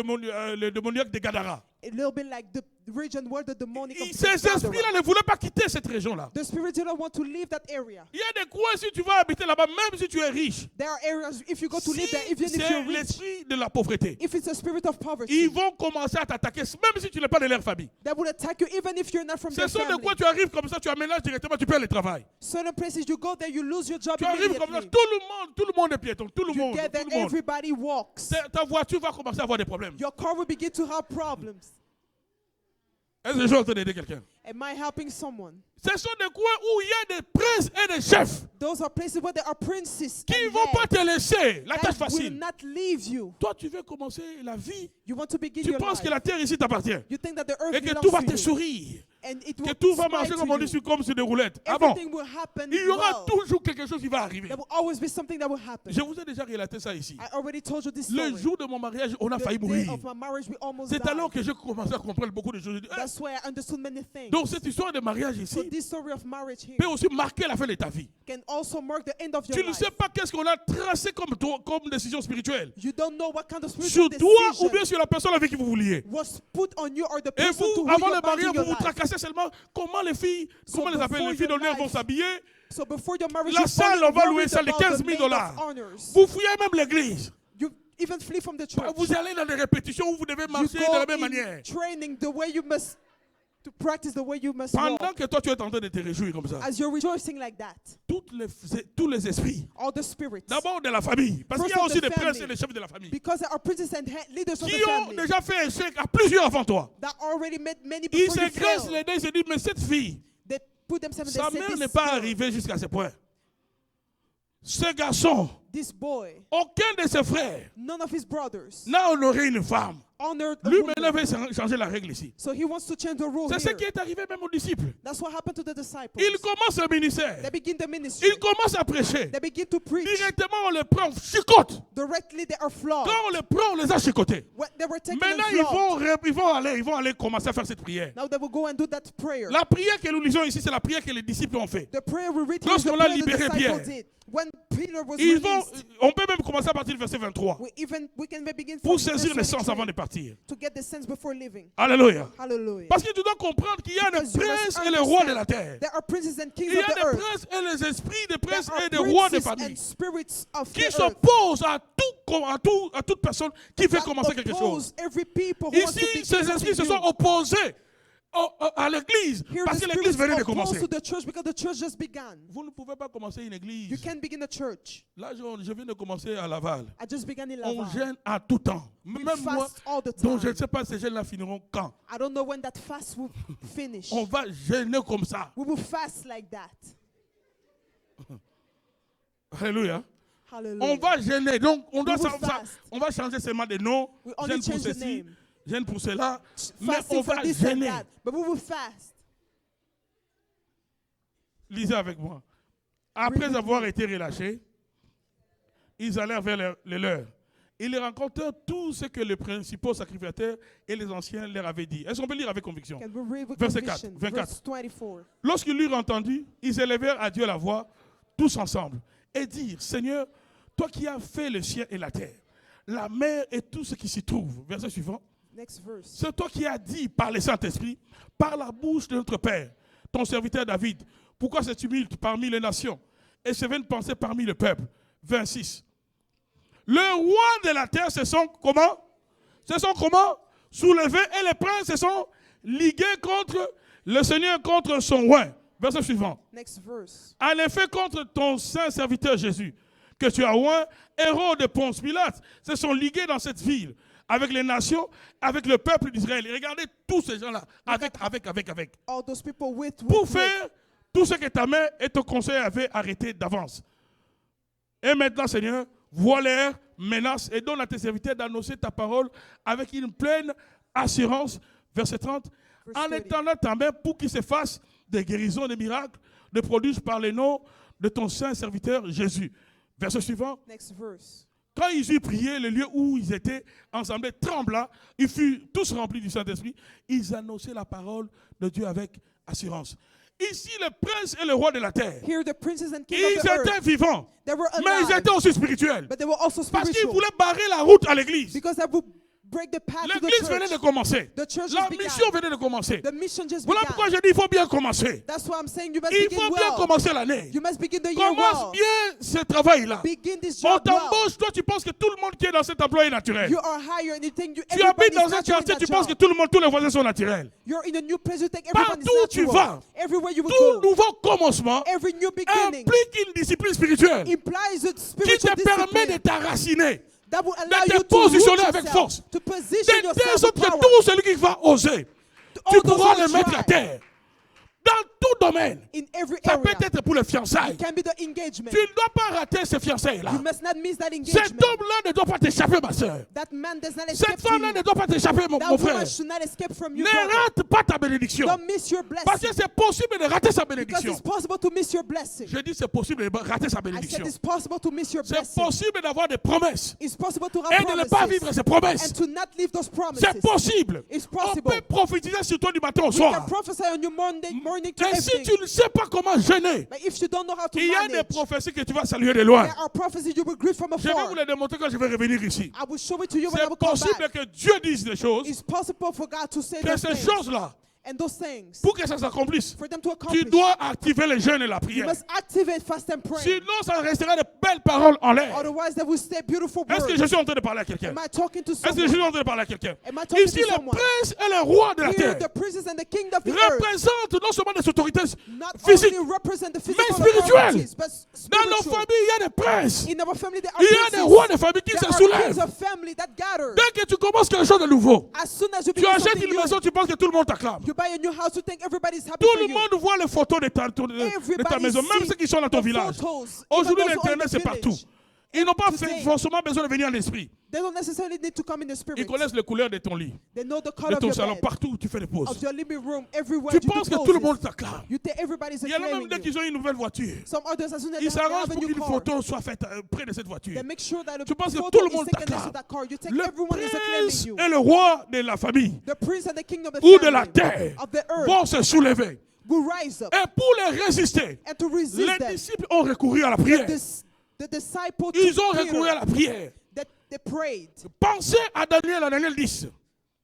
démoniaques de Gadara. A little bit like the region where the demonic Ces esprits-là ne voulaient pas quitter cette région-là. The spirits don't want to leave that area. Il y a des coins, si tu vas habiter là-bas, même si tu es riche. There are areas, if you go to live there, Si even if you're c'est rich, l'esprit de la pauvreté, if it's a spirit of poverty, ils vont commencer à t'attaquer, même si tu n'es pas de leur famille. that will attack you even if you're not from their Ce sont des family. coins, tu arrives comme ça, tu aménages directement, tu perds le travail. Certain places you go there, you lose your job Tu arrives comme ça, immediately. tout le monde est piéton, tout le You monde. get there, Tout le monde. everybody walks. Ta voiture va commencer à avoir des problèmes. Your car will begin to have problems. Est-ce que je suis en train d'aider quelqu'un? Am I helping someone? Ce sont des coins où il y a des princes et des chefs Those are places where there are princes qui ne and vont pas heads te laisser la tâche that will facile. not leave you. Toi, tu veux commencer la vie. You want to begin Tu your penses life. que la terre ici t'appartient. You think that the earth Et que belongs tout va to te you. sourire. And it Que will tout va smile marcher to comme on dit you. comme sur des roulettes. Ah bon? Everything will happen Il y aura well. toujours quelque chose qui va arriver. There will always be something that will happen. Je vous ai déjà relaté ça ici. I already told you this Le story. jour de mon mariage, on a The failli day mourir. of my marriage, we almost C'est died. alors que j'ai commencé à comprendre beaucoup de choses. J'ai dit, That's why I understood many things. donc cette histoire de mariage So ici this story of marriage here peut aussi marquer la fin de ta vie. can also mark the end of your Tu ne life. sais pas qu'est-ce qu'on a tracé comme décision spirituelle. You don't know what kind of Sur spiritual toi ou decision bien sur la personne avec qui vous vouliez. was put on you or the Et person to vous, whom avant you're le bound mariage, in your vous vous life. tracassez seulement comment les filles, So comment les appellent, before les filles your d'honneur vont life- s'habiller. So before your marriage, La you salle, only on va louer worried ça de about 15 the 000 maid of $. honors. Vous fouillez même l'église. You even flee from the church. Vous allez dans des répétitions où vous devez You marcher de go la même in manière. training the way you must to practice the way you must Pendant walk. que toi tu es en train de te réjouir comme ça. As you're rejoicing like that, Tous les esprits. all the spirits. D'abord de la famille. Parce qu'il y a First of aussi the des princes family. et des chefs de la famille. Because there are princes and leaders of Qui the ont family déjà fait échec à plusieurs avant toi. that already met many Ils before you se graissent fail. les dents et se disent, mais cette fille, They put themselves in sa the mère same n'est pas arrivée jusqu'à ce point. Ce garçon, This boy, aucun de ses frères none of his brothers n'a honoré une femme. honored a Lui woman. maintenant veut changer la règle ici. So he wants to change the rule C'est ce here. qui est arrivé même aux disciples. That's what happened to the disciples. Ils commencent le ministère. They begin the ministry. Ils commencent à prêcher. They begin to preach. Directement, on les prend, chicote. Directly they are flogged. Quand on les prend, on les a chicotés. When they were taken Maintenant, and flogged. ils vont aller commencer à faire cette prière. Now they will go and do that prayer. La prière que nous lisons ici, c'est la prière que les disciples ont fait. The prayer we read here is the Lorsqu'on a prayer the libéré Pierre, disciples did. When Peter was Ils vont, released, on peut même commencer à partir du verset 23. we can begin Pour from saisir verse le sens 23 avant de partir. to get the sense before leaving. Alléluia. Hallelujah. Parce que tu dois comprendre qu'il y a des Because you must princes et les rois de understand la terre. there are princes and kings Il y of a the des earth. princes et les esprits des princes There are et des rois des princes familles and spirits of qui the earth s'opposent à toute personne qui veut that commencer quelque chose. oppose every people who wants to Ici, begin ces esprits something se new. sont opposés à l'église Here parce the que l'église venait de spirits commencer. opposed to the church because the church just began. Vous ne pouvez pas commencer une You église. can't begin a church. Là, je viens de commencer à Laval. I just began in On Laval. gêne à tout temps. We Même moi, fast all the donc je time. ne sais pas ces gènes-là finiront quand. I don't know when that fast will finish. On va gêner comme ça. We will fast like that. Alléluia. Hallelujah. On va gêner. Donc, on doit We will savoir- fast. on va changer seulement de nom. We only Gêne pour change the ceci, name. gêne pour cela. Mais Fasting on for va this and gêner. that. But we will fast. Lisez avec moi. Après avoir été relâchés, ils allèrent vers les leurs. Ils rencontrèrent tout ce que les principaux sacrificateurs et les anciens leur avaient dit. Est-ce qu'on peut lire avec conviction? Verset 4, 24. Lorsqu'ils l'eurent entendu, ils élevèrent à Dieu la voix, tous ensemble, et dirent, Seigneur, toi qui as fait le ciel et la terre, la mer et tout ce qui s'y trouve. Verset suivant. C'est toi qui as dit par le Saint-Esprit, par la bouche de notre Père, ton serviteur David, pourquoi ce tumulte parmi les nations et se viennent penser parmi le peuple. 26. Le roi de la terre se sont comment? Se sont comment? Soulevés et les princes se sont ligués contre le Seigneur, contre son roi. Verset suivant. En effet, contre ton saint serviteur Jésus, que tu as oint, héros de Ponce Pilate, se sont ligués dans cette ville, avec les nations, avec le peuple d'Israël. Et regardez tous ces gens-là, avec. Pour faire tout ce que ta main et ton conseil avaient arrêté d'avance. Et maintenant, Seigneur, vois leurs menaces et donne à tes serviteurs d'annoncer ta parole avec une pleine assurance. Verset 30. En étendant ta main pour qu'il se fasse des guérisons, des miracles, des prodiges par les noms de ton saint serviteur Jésus. Verset suivant. Quand ils eurent prié, le lieu où ils étaient ensemble trembla, ils furent tous remplis du Saint-Esprit. Ils annonçaient la parole de Dieu avec assurance. Ici, le prince et le roi de la terre, ils étaient vivants, mais ils étaient aussi spirituels. Parce qu'ils voulaient barrer la route à l'église. L'église venait de commencer. La mission venait de commencer. Voilà pourquoi je dis qu'il faut bien commencer. Il faut bien commencer l'année. Commence bien ce travail-là. On t'embauche, toi tu penses que tout le monde qui est dans cet emploi est naturel. Tu habites dans un quartier, tu penses que tous les voisins sont naturels. Partout où tu vas, tout nouveau commencement implique une discipline spirituelle qui te permet de t'enraciner, de te positionner avec force, de dire que tout celui qui va oser, tu pourras le mettre à terre. Dans tout domaine. Ça peut être pour les fiançailles. Tu ne dois pas rater ces fiançailles-là. Cet homme-là ne doit pas t'échapper, ma soeur. Cette femme-là ne doit pas t'échapper, mon frère. Ne rate pas ta bénédiction. Parce que c'est possible de rater sa bénédiction. Je dis c'est possible de rater sa bénédiction. C'est possible d'avoir des promesses et de ne pas vivre ces promesses. C'est possible. On peut prophétiser sur toi du matin au soir. Et si tu ne sais pas comment jeûner, il y a des prophéties que tu vas saluer de loin. Je vais vous les démontrer quand je vais revenir ici. C'est possible que Dieu dise des choses, que ces choses-là, pour que ça s'accomplisse, tu dois activer le jeûne et la prière. Sinon, ça restera de belles paroles en l'air. Est-ce que je suis en train de parler à quelqu'un? Est-ce que je suis en train de parler à quelqu'un? Ici, le prince et le roi de la terre représentent non seulement des autorités physiques, mais spirituelles. Dans nos familles, il y a des princes. Il y a des rois de famille qui se soulèvent. Dès que tu commences quelque chose de nouveau, tu achètes une maison, tu penses que tout le monde t'acclame. Tout le monde voit les photos de ta maison, même ceux qui sont dans ton village. Aujourd'hui, l'Internet, c'est partout. Ils n'ont pas forcément besoin de venir en esprit. Ils connaissent les couleurs de ton lit, de ton salon, partout où tu fais des pauses. Tu penses que tout le monde t'acclame. Il y en a même dès qu'ils ont une nouvelle voiture. Ils s'arrangent pour qu'une photo soit faite près de cette voiture. Tu penses que tout le monde t'acclame. Le prince et le roi de la famille ou de la terre vont se soulever. Et pour les résister, les disciples ont recouru à la prière. Ils ont recouru à la prière. Pensez à Daniel, à Daniel 10.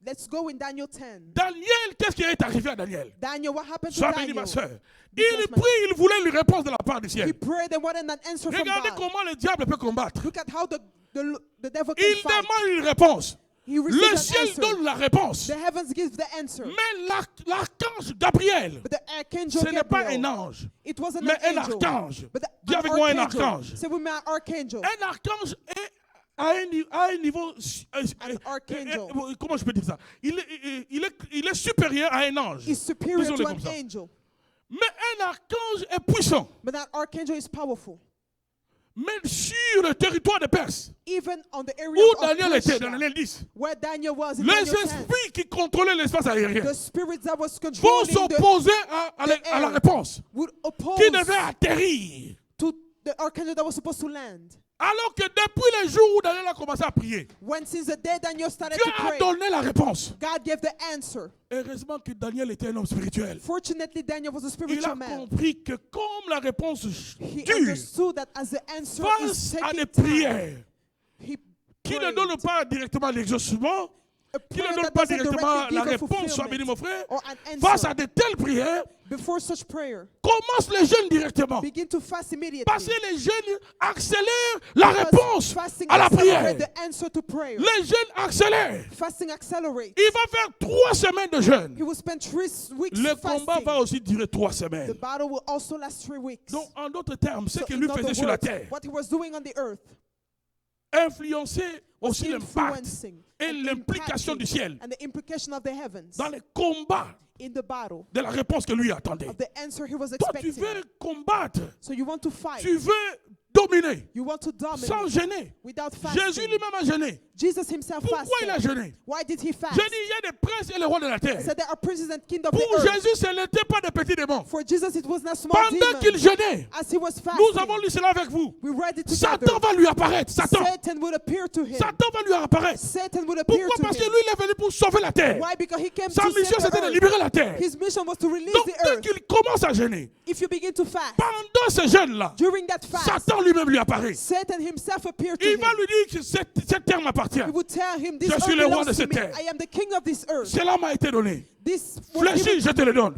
Daniel, qu'est-ce qui est arrivé à Daniel? Sois béni, ma soeur. Il prie, il voulait une réponse de la part du ciel. Regardez comment le diable peut combattre. Il demande une réponse. Le ciel donne la réponse. Mais l'archange Gabriel, ce n'est pas un ange, mais un archange. Dis avec moi un archange. Un archange est à un niveau, comment je peux dire ça? Il est supérieur à un ange. Disons-le comme ça. Mais un archange est puissant. Mais sur le territoire de Perse, où Daniel était, dans Daniel 10, les esprits qui contrôlaient l'espace aérien vont s'opposer à la réponse qui devait atterrir to the archangel that was supposed to land. Alors que depuis le jour où Daniel a commencé à prier, When since the day Daniel started Dieu to a pray, donné la réponse. God gave the answer. Heureusement que Daniel était un homme spirituel. Fortunately, Daniel was a Il a spiritual man. compris que comme la réponse He dure understood that as the answer is face à des taking time, prières he qui ne prayed. donnent pas directement l'exaucement, A qui ne prayer donnent that pas doesn't directement directly la give a réponse, soit béni mon frère, or an face answer. à de telles prières, Before such prayer, commence les jeûnes directement. begin to fast immediately. Parce que les jeûnes accélèrent la Because réponse fasting à la prière. accelerates the answer to prayer. Les jeûnes accélèrent. Fasting accelerates. Il va faire 3 semaines de jeûne. He will spend 3 weeks Le combat fasting. va aussi durer 3 The semaines. battle will also last 3 weeks. Donc, en d'autres termes, ce So qu'il in lui other faisait sur la words, terre, what he was doing on the earth, influencer aussi l'impact influencing et and l'implication impacting du ciel and the implication of the heavens dans les combats in the battle de la réponse que lui attendait. of the answer he was Toi, tu expecting. veux combattre, So you want to fight, tu veux dominer, you want to sans dominate gêner. without Jésus fasting. lui-même a gêné. Jesus himself Pourquoi il a fasted. gêné? Why did he fast? Je dis, il y a des princes et les rois de la terre. He said there are princes and kings of Pour the earth. Jésus, ce n'était pas des petits démons. For Jesus it was not small Pendant qu'il demons. jeûnait, As he was fasting, nous avons lu cela avec vous. we read it Satan together. va lui apparaître. Satan. Satan would appear to him. Satan va lui apparaître. Satan would appear Pourquoi? to Parce que him. lui, il est venu pour sauver la terre. Why? Because he came Sa to mission, save c'était the de earth. libérer la terre. His mission was to release Donc, the dès earth. qu'il commence à gêner, If you begin to fast, pendant ce jeûne-là, during that fast, Satan lui-même lui apparaît. Satan himself appeared to Il him. va lui dire que cette terre m'appartient. He would tell him, this Je earth suis le roi belongs de to cette me. terre. I am the king of this earth. Cela m'a été donné. This Fléchis, je te le donne.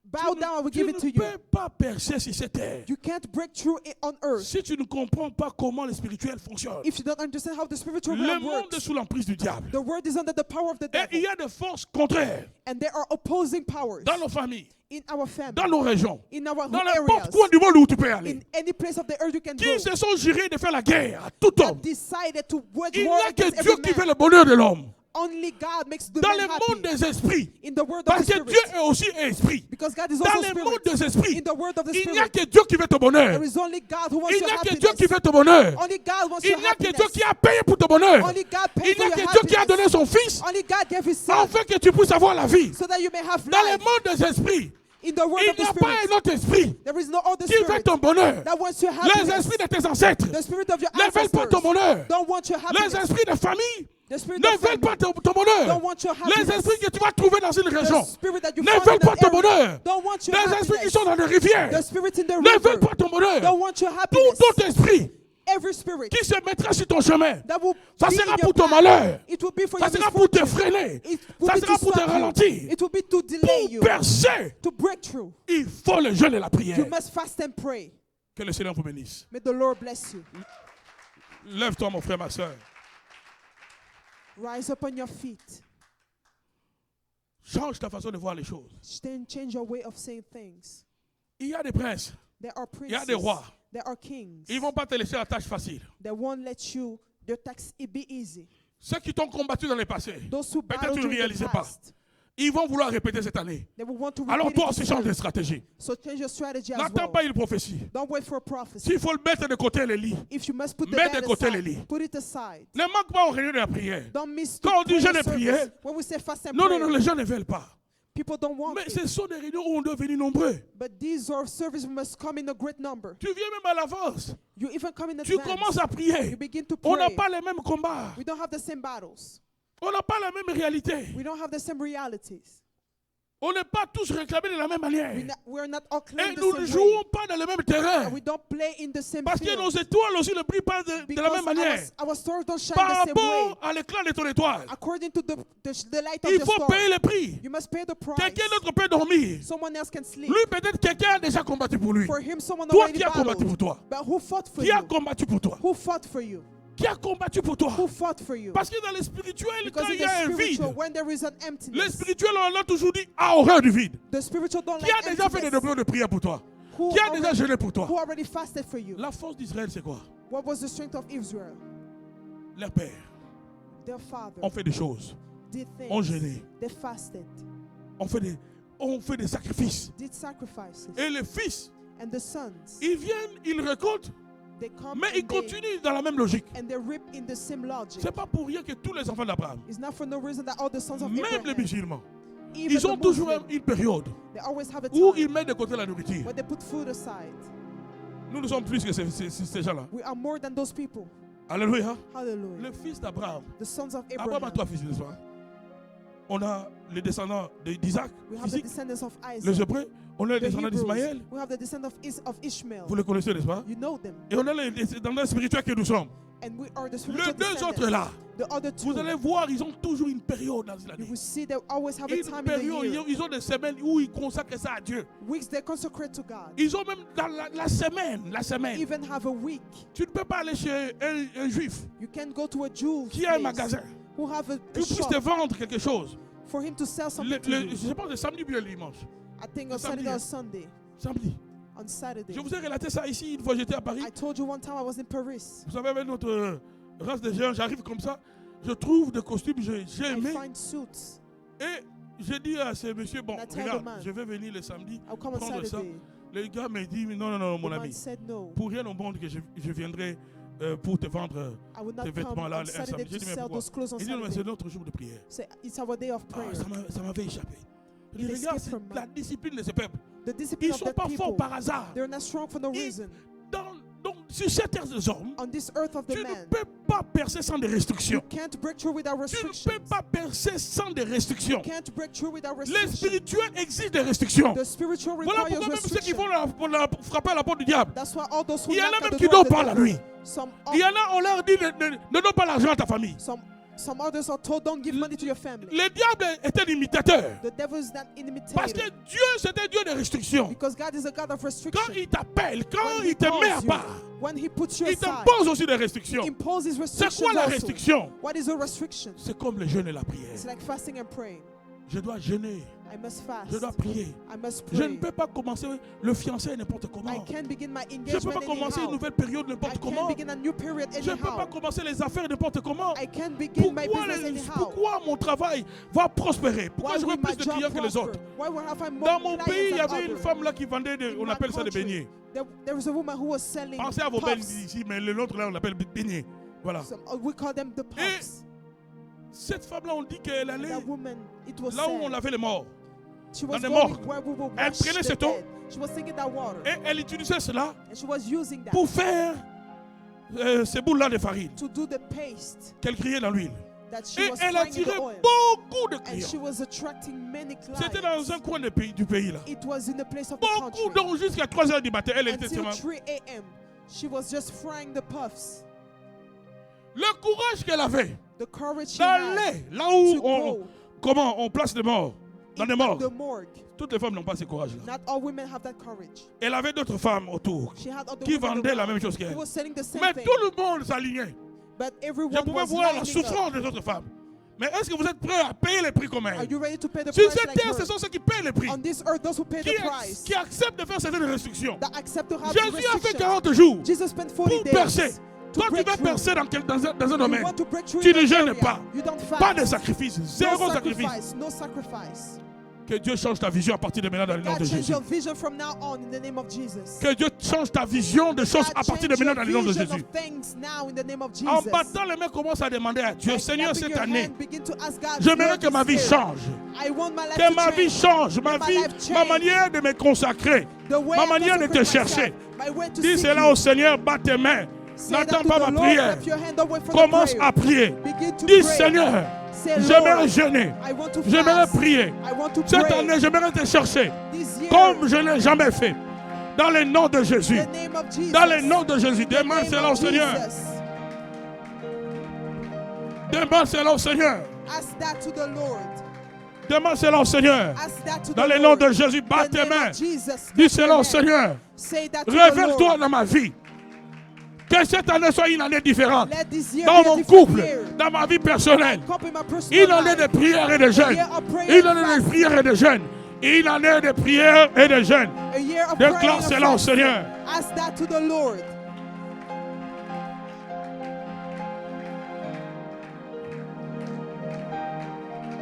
bow down, I will Tu give ne it to you. peux pas percer sur cette terre You can't break through it on earth si tu ne comprends pas comment le spirituel fonctionne. if you don't understand how the spiritual Le realm monde est works. sous l'emprise du diable. The word is under the power of the Et il devil. y a des forces contraires And there are opposing powers dans nos familles, in our family, dans nos régions, in our dans areas, n'importe coin du monde où tu peux aller, in any place of the earth you can go. qui se sont jurés de faire la guerre à tout homme. That decided to wage Il n'y war a que against Dieu every qui fait man. le bonheur de l'homme. Only God makes the Dans man le monde happy. des esprits, In the word of parce the que spirit. Dieu est aussi esprit. Because God is Dans also le monde spirit. des esprits, In the word of the il n'y a spirit. que Dieu qui veut ton bonheur. There is only God who wants Il your n'y a que happiness. Dieu qui veut ton bonheur. Only God wants Il your n'y a que Dieu happiness. qui a payé pour ton bonheur. Only God Il paid n'y a for que your Dieu qui a happiness. donné son fils Only God gave his son afin que tu puisses avoir la vie. so that you may have Dans le life. monde des esprits, In the word il of the n'y a pas spirit. un autre esprit There is no other qui veut spirit ton bonheur. that wants your Les happiness. esprits de tes ancêtres The spirit of your ne veulent pas ancestors ton bonheur. don't want your Les happiness. esprits de famille The spirit ne of veulent pas family ton bonheur. don't want your Les happiness. esprits que tu vas trouver dans une région The spirit that you ne find veulent in pas an ton area bonheur. don't want your Les esprits qui happiness. sont dans les rivières The spirit in the ne veulent river pas ton bonheur. don't want your happiness. Tout autre esprit Every spirit qui se mettra sur ton chemin, that will ça be sera in pour your ton path, malheur. it will be for Ça your sera pour te misfortune. freiner. It will Ça be sera to pour te stop you. ralentir. It will be to delay Pour you. percer, To break through. il faut le jeûne et la prière. You must fast and pray. Que le Seigneur vous bénisse. May the Lord bless you. Lève-toi, mon frère, ma soeur. Rise up on your feet. Change ta façon de voir les choses. Change your way of saying things. Il y a des princes, There are il y a princes. des rois. There are kings. Ils ne vont pas te laisser la tâche facile. They won't let you, their tax it be easy. Ceux qui t'ont combattu dans le passé, Those who peut-être battled tu ne during the réalisais pas. past, Ils vont vouloir répéter cette année. they will want to Alors repeat toi it aussi this change year. de stratégie. So change your strategy as N'attends well. pas une prophétie. Don't wait for a prophecy. S'il faut le mettre de côté, les lits. If you must put the Mets de bad côté aside, les lits. put it aside. Ne manque pas aux réunions de la prière. Don't miss Quand on dit prayer jeûne et service. prière, When we say fast and non, prayer, non, non, les gens ne veulent pas. people don't want Mais it. ce sont des réunions où on doit venir nombreux. But these are services must come in a great number. Tu viens même à l'avance. You even come in Tu advance. commences à prier. You begin to On n'a pray. pas les mêmes combats. We don't have the same battles. On n'a pas la même réalité. We don't have the same realities. On n'est pas tous réclamés de la même manière. We're not all Et claimed the nous ne same way. jouons pas dans le même terrain. And we don't play in the same Parce que field. nos étoiles aussi ne brillent pas de la Because même manière. our stars don't shine Par the same way. rapport à l'éclat de ton étoile, According to the light of il the faut star, payer le prix. you must pay the price. Quelqu'un d'autre peut dormir. Someone else can sleep. Lui, peut-être quelqu'un a déjà combattu pour lui. For him, someone Toi already qui as combattu pour battled. toi. But who fought for Qui a you? combattu pour toi? Who fought for you? Qui a combattu pour toi? Who fought for you? Parce que dans le spirituel, Because quand in il y a un the vide, spiritual, when there is an les emptiness, spirituels, on a toujours dit a horreur du vide. the spiritual don't Qui like a déjà fait des emptiness. doublons de prière pour toi? Who Qui a déjà already- jeûné pour toi? Who already fasted for you? La force d'Israël, c'est quoi? What was the strength of Israel? Leur père. Their father On fait des choses. did On things. jeûnait. They fasted, On fait des sacrifices. did sacrifices. Et les fils, And the sons, ils viennent, ils récoltent, they come mais ils and they, continuent dans la même logique. and they reap in the same logic. C'est pas pour rien que tous les enfants d'Abraham, It's not for no reason that all the sons of même les Abraham, musulmans, even ils ont the toujours Muslims, une période they always have a où time ils mettent de côté la nourriture. where they put food aside Nous ne sommes plus que ces gens-là. We are more than those people. Alléluia. Hallelujah. Le fils d'Abraham. The sons of Abraham a Abraham. 3 fils, n'est-ce pas? On a les descendants d'Isaac, We have the descendants of les Isaac. Hébreux. On a les The descendants Hebrews. d'Ismaël. We have the descendants of Ishmael. Vous les connaissez, n'est-ce pas? You know them. Et on a les descendants spirituels que nous sommes. And we are the Les spiritual deux descendants. autres là, The other two. vous allez voir, ils ont toujours une période dans You l'année. will see they always have a Une time in the période, year. ils ont des semaines où ils consacrent ça à Dieu. Weeks they consecrate to God. Ils ont même dans la semaine. Even have a week. Tu ne peux pas aller chez un juif You can go to a Jew qui a un magasin, who have a qui puisse shop te vendre quelque chose. for him to sell something to you. Je pense le samedi ou le dimanche. I think on Saturday or Sunday. Samedi. On Saturday. Je vous ai relaté ça ici une fois j'étais à Paris. I told you one time I was in Paris. Vous savez, avec notre race de gens, j'arrive comme ça, je trouve des costumes, j'ai aimé. I find suits. Et j'ai dit à ce monsieur, bon, And I tell regarde, the man, je vais venir le samedi I'll come on prendre ça. Saturday. Le gars me dit, non, mon The ami, man said no. pour rien au monde que je viendrai pour te vendre I would tes not come vêtements là on un Saturday samedi. to J'ai dit, mais sell pourquoi? those clothes on Il dit, non, mais c'est Saturday. notre jour de prière. Say, it's our day of Ah, prayer. ça m'avait échappé. Je It dis, regarde, escaped from c'est la man. discipline de ce peuple. The discipline Ils ne of sont that pas forts people. par hasard. They're not strong for no reason. Donc, sur cette terre des hommes, On this earth of the tu ne man, peux pas percer sans des you restrictions. can't break through without Tu ne restrictions. peux pas percer sans des restrictions. You can't break through without Les restrictions. spirituels exigent des restrictions. The spiritual Voilà requires pourquoi même ceux qui restrictions. vont frapper à la porte du diable. That's why all those who Il y en knock a at même the qui door of dorment the pas la devil, nuit. Some Il y en a, on leur dit ne donne pas l'argent à ta famille. some others are told don't give money to your family. Le diable est un imitateur. The devil is not Parce que imitator. Dieu, c'est un Dieu de restrictions. Because God is a God of Quand restriction. il t'appelle, quand When he il te met à calls you, part, when he puts you il aside, t'impose aussi des restrictions. he imposes C'est restrictions quoi la also. restriction? What is a restriction? C'est comme le jeûne et la prière. It's like fasting and praying. Je dois jeûner. I must fast. Je dois prier. I must Je ne pray. peux pas commencer le fiancé n'importe I comment. can't begin my Je ne peux engagement pas commencer une anyhow. nouvelle période I n'importe can't comment. begin a new period Je ne peux pas anyhow. commencer les affaires n'importe comment. I can't begin my Pourquoi, business anyhow. pourquoi mon travail va prospérer? Pourquoi Why j'aurai will my plus de job clients que les prosper? autres? Why will I find more Dans mon clients pays, il y than avait une others? femme là qui vendait, on In my appelle ça des country, beignets. There was a woman who was selling Pensez à vos belles puffs. ici, mais l'autre là, on l'appelle beignets. Voilà. We call them the puffs. Cette femme-là, on dit qu'elle allait That woman, it was là où on said, lavait les morts. she was des going morgues. where we will Elle wash prenait the cette eau. dead. She was taking that water. Et elle utilisait cela And she was using that pour faire ces boules-là de farine to do the paste qu'elle criait dans l'huile. that she Et was elle frying in attirait the oil. beaucoup de And clients. she was attracting many C'était dans clients. un coin du pays là. It was in the place of the Beaucoup country. donc jusqu'à 3 heures du matin, elle était Until seulement. 3 a.m. She was just frying the puffs. Le courage qu'elle avait The courage she d'aller had là où to go on place les morts, dans les in morts. the morgue. Toutes les femmes n'ont pas ce courage-là. Not all women have that courage. Elle avait d'autres femmes autour She had other qui women vendaient la around même chose who qu'elle. was selling the same Mais thing. tout le monde s'alignait. But Je everyone pouvais was voir la lining up. souffrance des autres femmes. Mais est-ce que vous êtes prêts à payer les prix comme Are elle? you ready to pay the Sur price cette like terre, her? ce sont ceux qui paient les prix. On this earth, those who pay the price, Qui acceptent de faire certaines restrictions. that accept to have Jésus a fait restrictions. 40 jours Jesus spent 40 pour percer. days to Toi, tu break vas through. percer dans un You domaine. want to break through Tu in ne an jeûnes area. pas. You don't fast. Pas de sacrifice. No Zéro sacrifice. sacrifice. No sacrifice. Que Dieu change ta vision à partir de maintenant dans le nom God de change Jésus. your vision from now on in the name of Jesus. Que Dieu change ta vision de choses à God partir de change maintenant dans le nom de your vision Jésus. of things now in the name of En Jesus. battant les mains, commence à demander à Dieu, By Seigneur, clapping cette your année, hand, begin to ask God, j'aimerais Lord, que ma vie this year, change. I want my life Que to ma vie change. change, ma Let my vie, life ma change. manière de me consacrer, The way ma I manière de te consecrate chercher. myself, my way to Dis seek cela you. au Seigneur, bat tes mains. Say that N'attends to pas the ma Lord, prière. clap your hand, don't wait for the Commence prayer. à prier. Begin to Dis pray. Seigneur, Say, j'aimerais Lord, jeûner. I want to J'aimerais fast. prier. I want to Cette pray. année, j'aimerais te chercher. This year, Comme je ne l'ai jamais fait. Dans le nom de Jésus. in the name of Jesus. Dans le nom de Jésus. In the Demande name cela au of Seigneur. Jesus. Demande cela au Seigneur. Ask that to the Lord. Demande cela au Seigneur. Ask that to Dans the le nom Lord. de Jésus, bats In the tes name mains. of Jesus, Dis clap cela your au hand. Seigneur. Say that to the Révèle-toi Lord. dans ma vie. Que cette année soit une année différente. Let this year Dans be a mon different couple, year. dans ma vie personnelle. Couple in my personal Une année de life. prière et de jeûne. year of prayer Une and année de fasting. prière et de jeûne. Une année de prière et de jeûne. A year of praying Déclare and cela au fasting. Seigneur. Ask that to the Lord.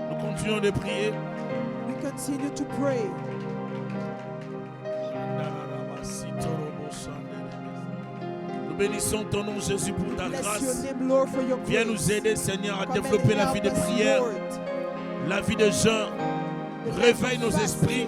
Nous continuons de prier. We continue to pray. Nous bénissons ton nom, Jésus, pour ta Bless your grâce. name, Lord, for your Viens grace. nous aider, Seigneur, à Come and développer la vie help de us, prière, Lord. la vie de jeûne. The life Réveille of nos fasting. esprits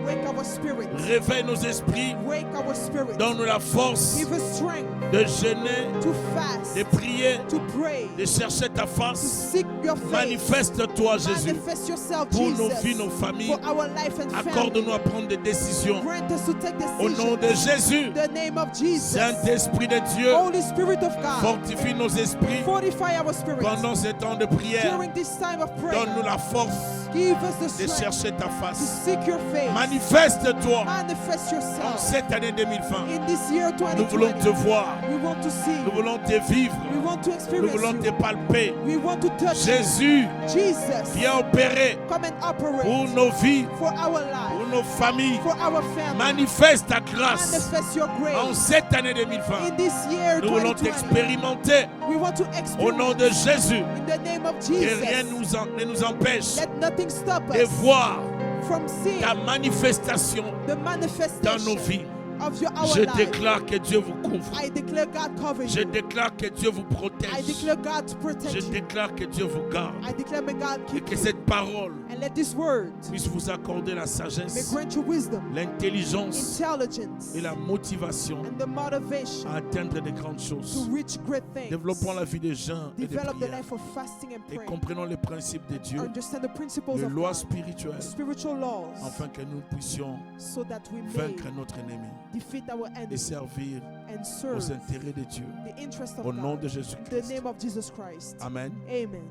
Wake our spirits. Réveille nos esprits. Wake our spirits. Donne-nous la force Give us strength de jeûner, to fast, de prier, to pray, de chercher ta to face. seek your face. Manifeste-toi, Jésus, Manifest yourself, pour Jesus, nos vies, nos familles. for our life and family. Accorde-nous à prendre des décisions. Grant us to take Au nom decisions. de Jésus, In the name of Jesus. Saint-Esprit de Dieu, Holy Spirit of God, fortifie nos esprits fortify our spirits pendant ces temps de prière. during this time of prayer. Donne-nous la force Give us the de strength chercher ta to face. seek your face. Manifeste-toi Manifest en yourself cette année 2020. in this year Nous voulons 2020. te voir. We want to see. Nous voulons te vivre. We want to Nous experience voulons te you. palper. We want to touch Jésus, you. Jesus, viens opérer come and operate pour nos vies, for our pour life, nos familles. for our family. Manifeste ta grâce Manifest your en grace cette année 2020. in this year Nous voulons 2020. t'expérimenter We want to au nom experience de Jésus. in the name of Que rien Jesus. ne nous empêche Let nothing stop de us voir from seeing ta manifestation the dans nos manifestation vies. of our Je life. déclare que Dieu vous couvre. I declare God cover Je you. déclare que Dieu vous I protège. declare God to protect Je you. déclare que Dieu vous garde. I declare may God Et keep que you. cette parole And let this word puisse vous accorder la may sagesse, grant you wisdom, l'intelligence intelligence, et la motivation and the motivation à atteindre de grandes to choses. reach great things. Développons la vie de jeûne et de Develop the prière. life of fasting and Et prayer. comprenons les principes de Dieu, Understand the principles les of lois God, spirituelles, spiritual laws, afin que nous puissions so that we may vaincre notre ennemi defeat our et enemy servir and aux serve intérêts de Dieu. the interest of Au nom God. de In the Jésus-Christ. name of Jesus Christ. Amen. Amen.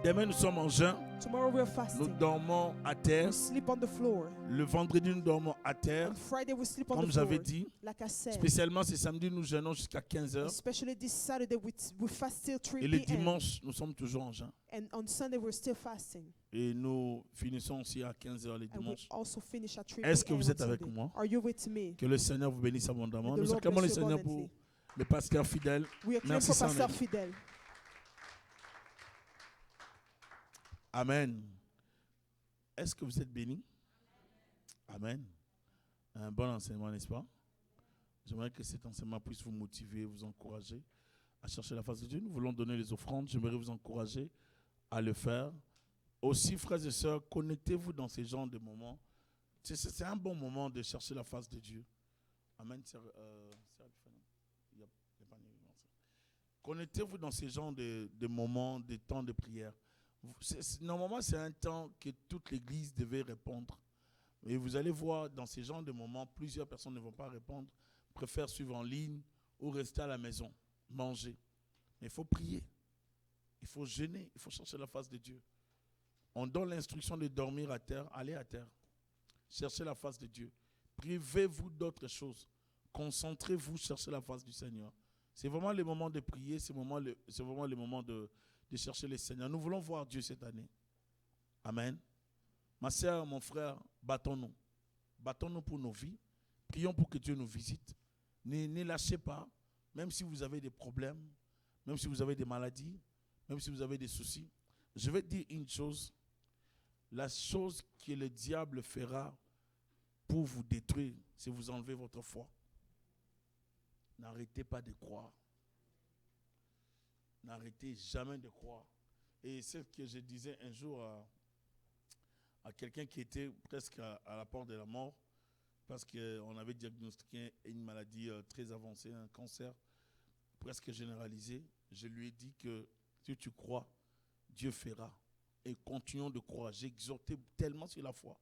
Demain, nous sommes en jeûne. Tomorrow we're Nous fasting. dormons à terre. We sleep on the floor. Le vendredi, nous dormons à terre. On Friday we sleep on Comme the floor. j'avais dit, Like I said. spécialement ce samedi, nous jeûnons jusqu'à 15h. Especially this Saturday we fast till 3 Et le p.m. dimanche, nous sommes toujours en jeûne. And on Sunday we're still fasting. Et nous finissons aussi à 15h le And we dimanche. also finish at 3 Est-ce que p.m. vous on êtes avec Sunday. moi? Are you with me? Que le Seigneur vous bénisse abondamment. May the Nous Lord acclamons le bless you Seigneur pour abundantly. le pasteur fidèle. We acclaim Merci, for Pastor Sandrine. Fidel. Amen. Est-ce que vous êtes bénis? Amen. Un bon enseignement, n'est-ce pas? J'aimerais que cet enseignement puisse vous motiver, vous encourager à chercher la face de Dieu. Nous voulons donner les offrandes. J'aimerais vous encourager à le faire. Aussi, frères et sœurs, connectez-vous dans ces genres de moments. C'est un bon moment de chercher la face de Dieu. Amen. Connectez-vous dans ces genres de moments, de temps de prière. Normalement, c'est un temps que toute l'église devait répondre. Et vous allez voir, dans ces genres de moments, plusieurs personnes ne vont pas répondre, préfèrent suivre en ligne ou rester à la maison, manger. Mais il faut prier, il faut jeûner, il faut chercher la face de Dieu. On donne l'instruction de dormir à terre, allez à terre. Cherchez la face de Dieu. Privez-vous d'autres choses. Concentrez-vous, cherchez la face du Seigneur. C'est vraiment le moment de prier, c'est vraiment le moment de chercher le Seigneur. Nous voulons voir Dieu cette année. Amen. Ma soeur, mon frère, battons-nous. Battons-nous pour nos vies. Prions pour que Dieu nous visite. Ne lâchez pas, même si vous avez des problèmes, même si vous avez des maladies, même si vous avez des soucis. Je vais te dire une chose. La chose que le diable fera pour vous détruire, c'est vous enlever votre foi. N'arrêtez pas de croire. N'arrêtez jamais de croire. Et c'est ce que je disais un jour à quelqu'un qui était presque à la porte de la mort, parce qu'on avait diagnostiqué une maladie très avancée, un cancer presque généralisé. Je lui ai dit que si tu crois, Dieu fera. Et continuons de croire. J'ai exhorté tellement sur la foi.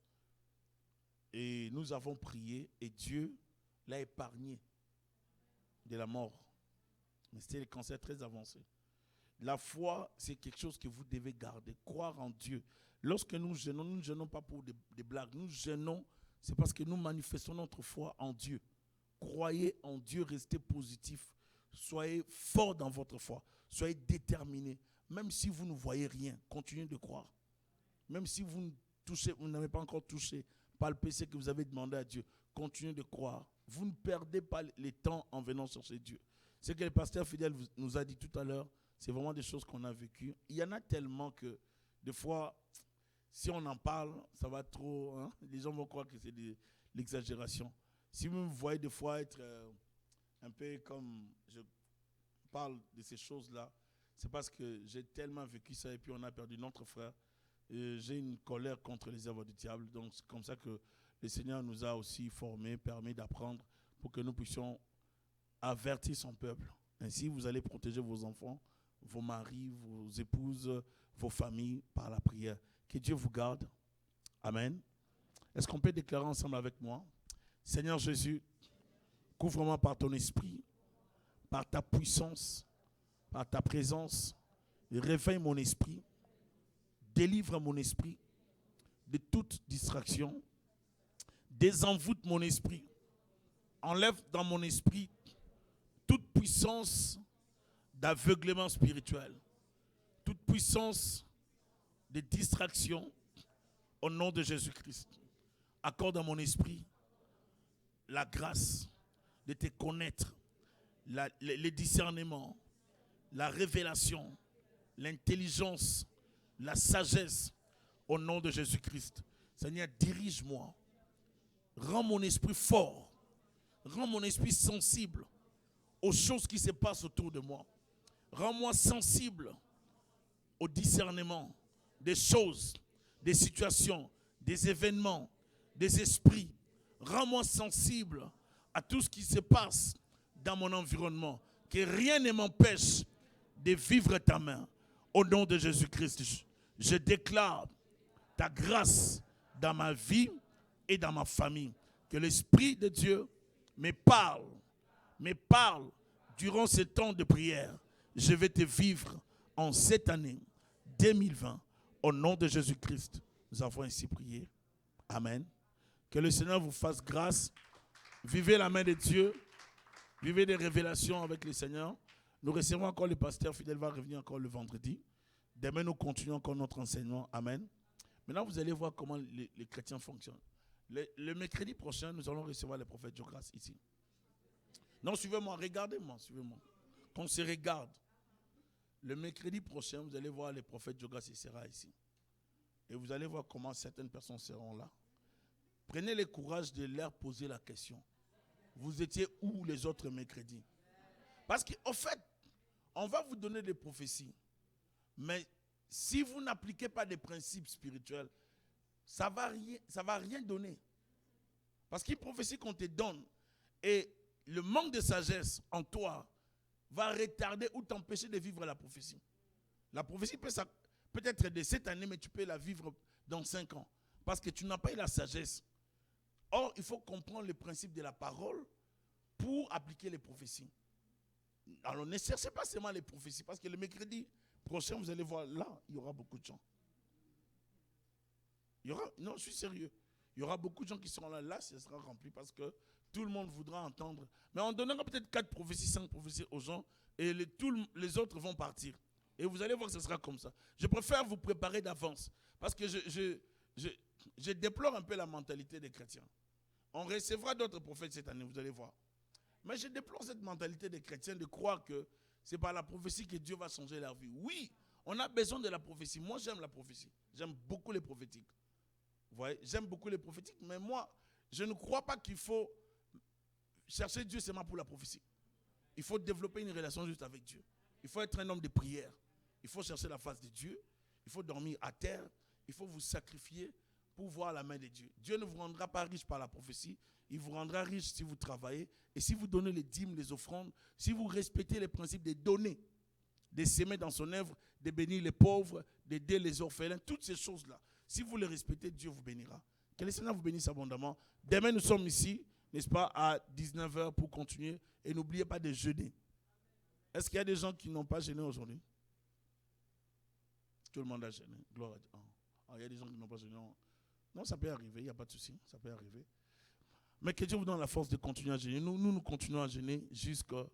Et nous avons prié et Dieu l'a épargné de la mort. Mais c'était le cancer très avancé. La foi, c'est quelque chose que vous devez garder. Croire en Dieu. Lorsque nous ne jeûnons pas pour des blagues. Nous jeûnons, c'est parce que nous manifestons notre foi en Dieu. Croyez en Dieu, restez positif. Soyez fort dans votre foi. Soyez déterminés. Même si vous ne voyez rien, continuez de croire. Même si vous n'avez pas encore touché, palpé ce que vous avez demandé à Dieu, continuez de croire. Vous ne perdez pas le temps en venant chercher Dieu. Ce que le pasteur fidèle nous a dit tout à l'heure, c'est vraiment des choses qu'on a vécues. Il y en a tellement que, des fois, si on en parle, ça va trop. Hein? Les gens vont croire que c'est de l'exagération. Si vous me voyez des fois être un peu comme je parle de ces choses-là, c'est parce que j'ai tellement vécu ça et puis on a perdu notre frère. J'ai une colère contre les œuvres du diable. Donc c'est comme ça que le Seigneur nous a aussi formés, permis d'apprendre pour que nous puissions avertir son peuple. Ainsi, vous allez protéger vos enfants, vos maris, vos épouses, vos familles par la prière. Que Dieu vous garde. Amen. Est-ce qu'on peut déclarer ensemble avec moi? Seigneur Jésus, couvre-moi par ton esprit, par ta puissance, par ta présence. Réveille mon esprit, délivre mon esprit de toute distraction, désenvoûte mon esprit, enlève dans mon esprit toute puissance d'aveuglement spirituel, toute puissance de distraction au nom de Jésus-Christ. Accorde à mon esprit la grâce de te connaître, le discernement, la révélation, l'intelligence, la sagesse au nom de Jésus-Christ. Seigneur, dirige-moi. Rends mon esprit fort. Rends mon esprit sensible aux choses qui se passent autour de moi. Rends-moi sensible au discernement des choses, des situations, des événements, des esprits. Rends-moi sensible à tout ce qui se passe dans mon environnement. Que rien ne m'empêche de vivre ta main. Au nom de Jésus-Christ, je déclare ta grâce dans ma vie et dans ma famille. Que l'Esprit de Dieu me parle durant ce temps de prière. Je vais te vivre en cette année 2020. Au nom de Jésus-Christ, nous avons ainsi prié. Amen. Que le Seigneur vous fasse grâce. Vivez la main de Dieu. Vivez des révélations avec le Seigneur. Nous recevons encore le pasteur fidèle, va revenir encore le vendredi. Demain, nous continuons encore notre enseignement. Amen. Maintenant, vous allez voir comment les chrétiens fonctionnent. Le mercredi prochain, nous allons recevoir le prophète Jésus-Christ ici. Non, suivez-moi, regardez-moi, suivez-moi. Qu'on se regarde. Le mercredi prochain, vous allez voir le prophète Jésus-Christ, il sera ici. Et vous allez voir comment certaines personnes seront là. Prenez le courage de leur poser la question. Vous étiez où les autres mercredis? Parce qu'en fait, on va vous donner des prophéties. Mais si vous n'appliquez pas des principes spirituels, ça va rien donner. Parce qu'une prophétie qu'on te donne et le manque de sagesse en toi va retarder ou t'empêcher de vivre la prophétie. La prophétie peut être de cette année, mais tu peux la vivre dans 5 ans. Parce que tu n'as pas eu la sagesse. Or, il faut comprendre le principe de la parole pour appliquer les prophéties. Alors, ne cherchez pas seulement les prophéties, parce que le mercredi prochain, vous allez voir, là, il y aura beaucoup de gens. Non, je suis sérieux. Il y aura beaucoup de gens qui seront là. Là, ce sera rempli parce que tout le monde voudra entendre. Mais on donnera peut-être 4 prophéties, 5 prophéties aux gens et tous les autres vont partir. Et vous allez voir que ce sera comme ça. Je préfère vous préparer d'avance parce que je déplore un peu la mentalité des chrétiens. On recevra d'autres prophètes cette année, vous allez voir. Mais je déplore cette mentalité des chrétiens de croire que c'est par la prophétie que Dieu va changer leur vie. Oui, on a besoin de la prophétie. Moi, j'aime la prophétie. J'aime beaucoup les prophétiques. Vous voyez, j'aime beaucoup les prophétiques, mais moi, je ne crois pas qu'il faut chercher Dieu seulement pour la prophétie. Il faut développer une relation juste avec Dieu. Il faut être un homme de prière. Il faut chercher la face de Dieu. Il faut dormir à terre. Il faut vous sacrifier pour voir la main de Dieu. Dieu ne vous rendra pas riche par la prophétie. Il vous rendra riche si vous travaillez. Et si vous donnez les dîmes, les offrandes, si vous respectez les principes de donner, de s'aimer dans son œuvre, de bénir les pauvres, d'aider les orphelins, toutes ces choses-là. Si vous les respectez, Dieu vous bénira. Que le Seigneur vous bénisse abondamment. Demain, nous sommes ici, n'est-ce pas, à 19h pour continuer. Et n'oubliez pas de jeûner. Est-ce qu'il y a des gens qui n'ont pas jeûné aujourd'hui? Tout le monde a jeûné. Gloire à Dieu. Il y a des gens qui n'ont pas jeûné. Non, ça peut arriver, il n'y a pas de souci. Ça peut arriver. Mais que Dieu vous donne la force de continuer à jeûner. Nous continuons à jeûner jusqu'à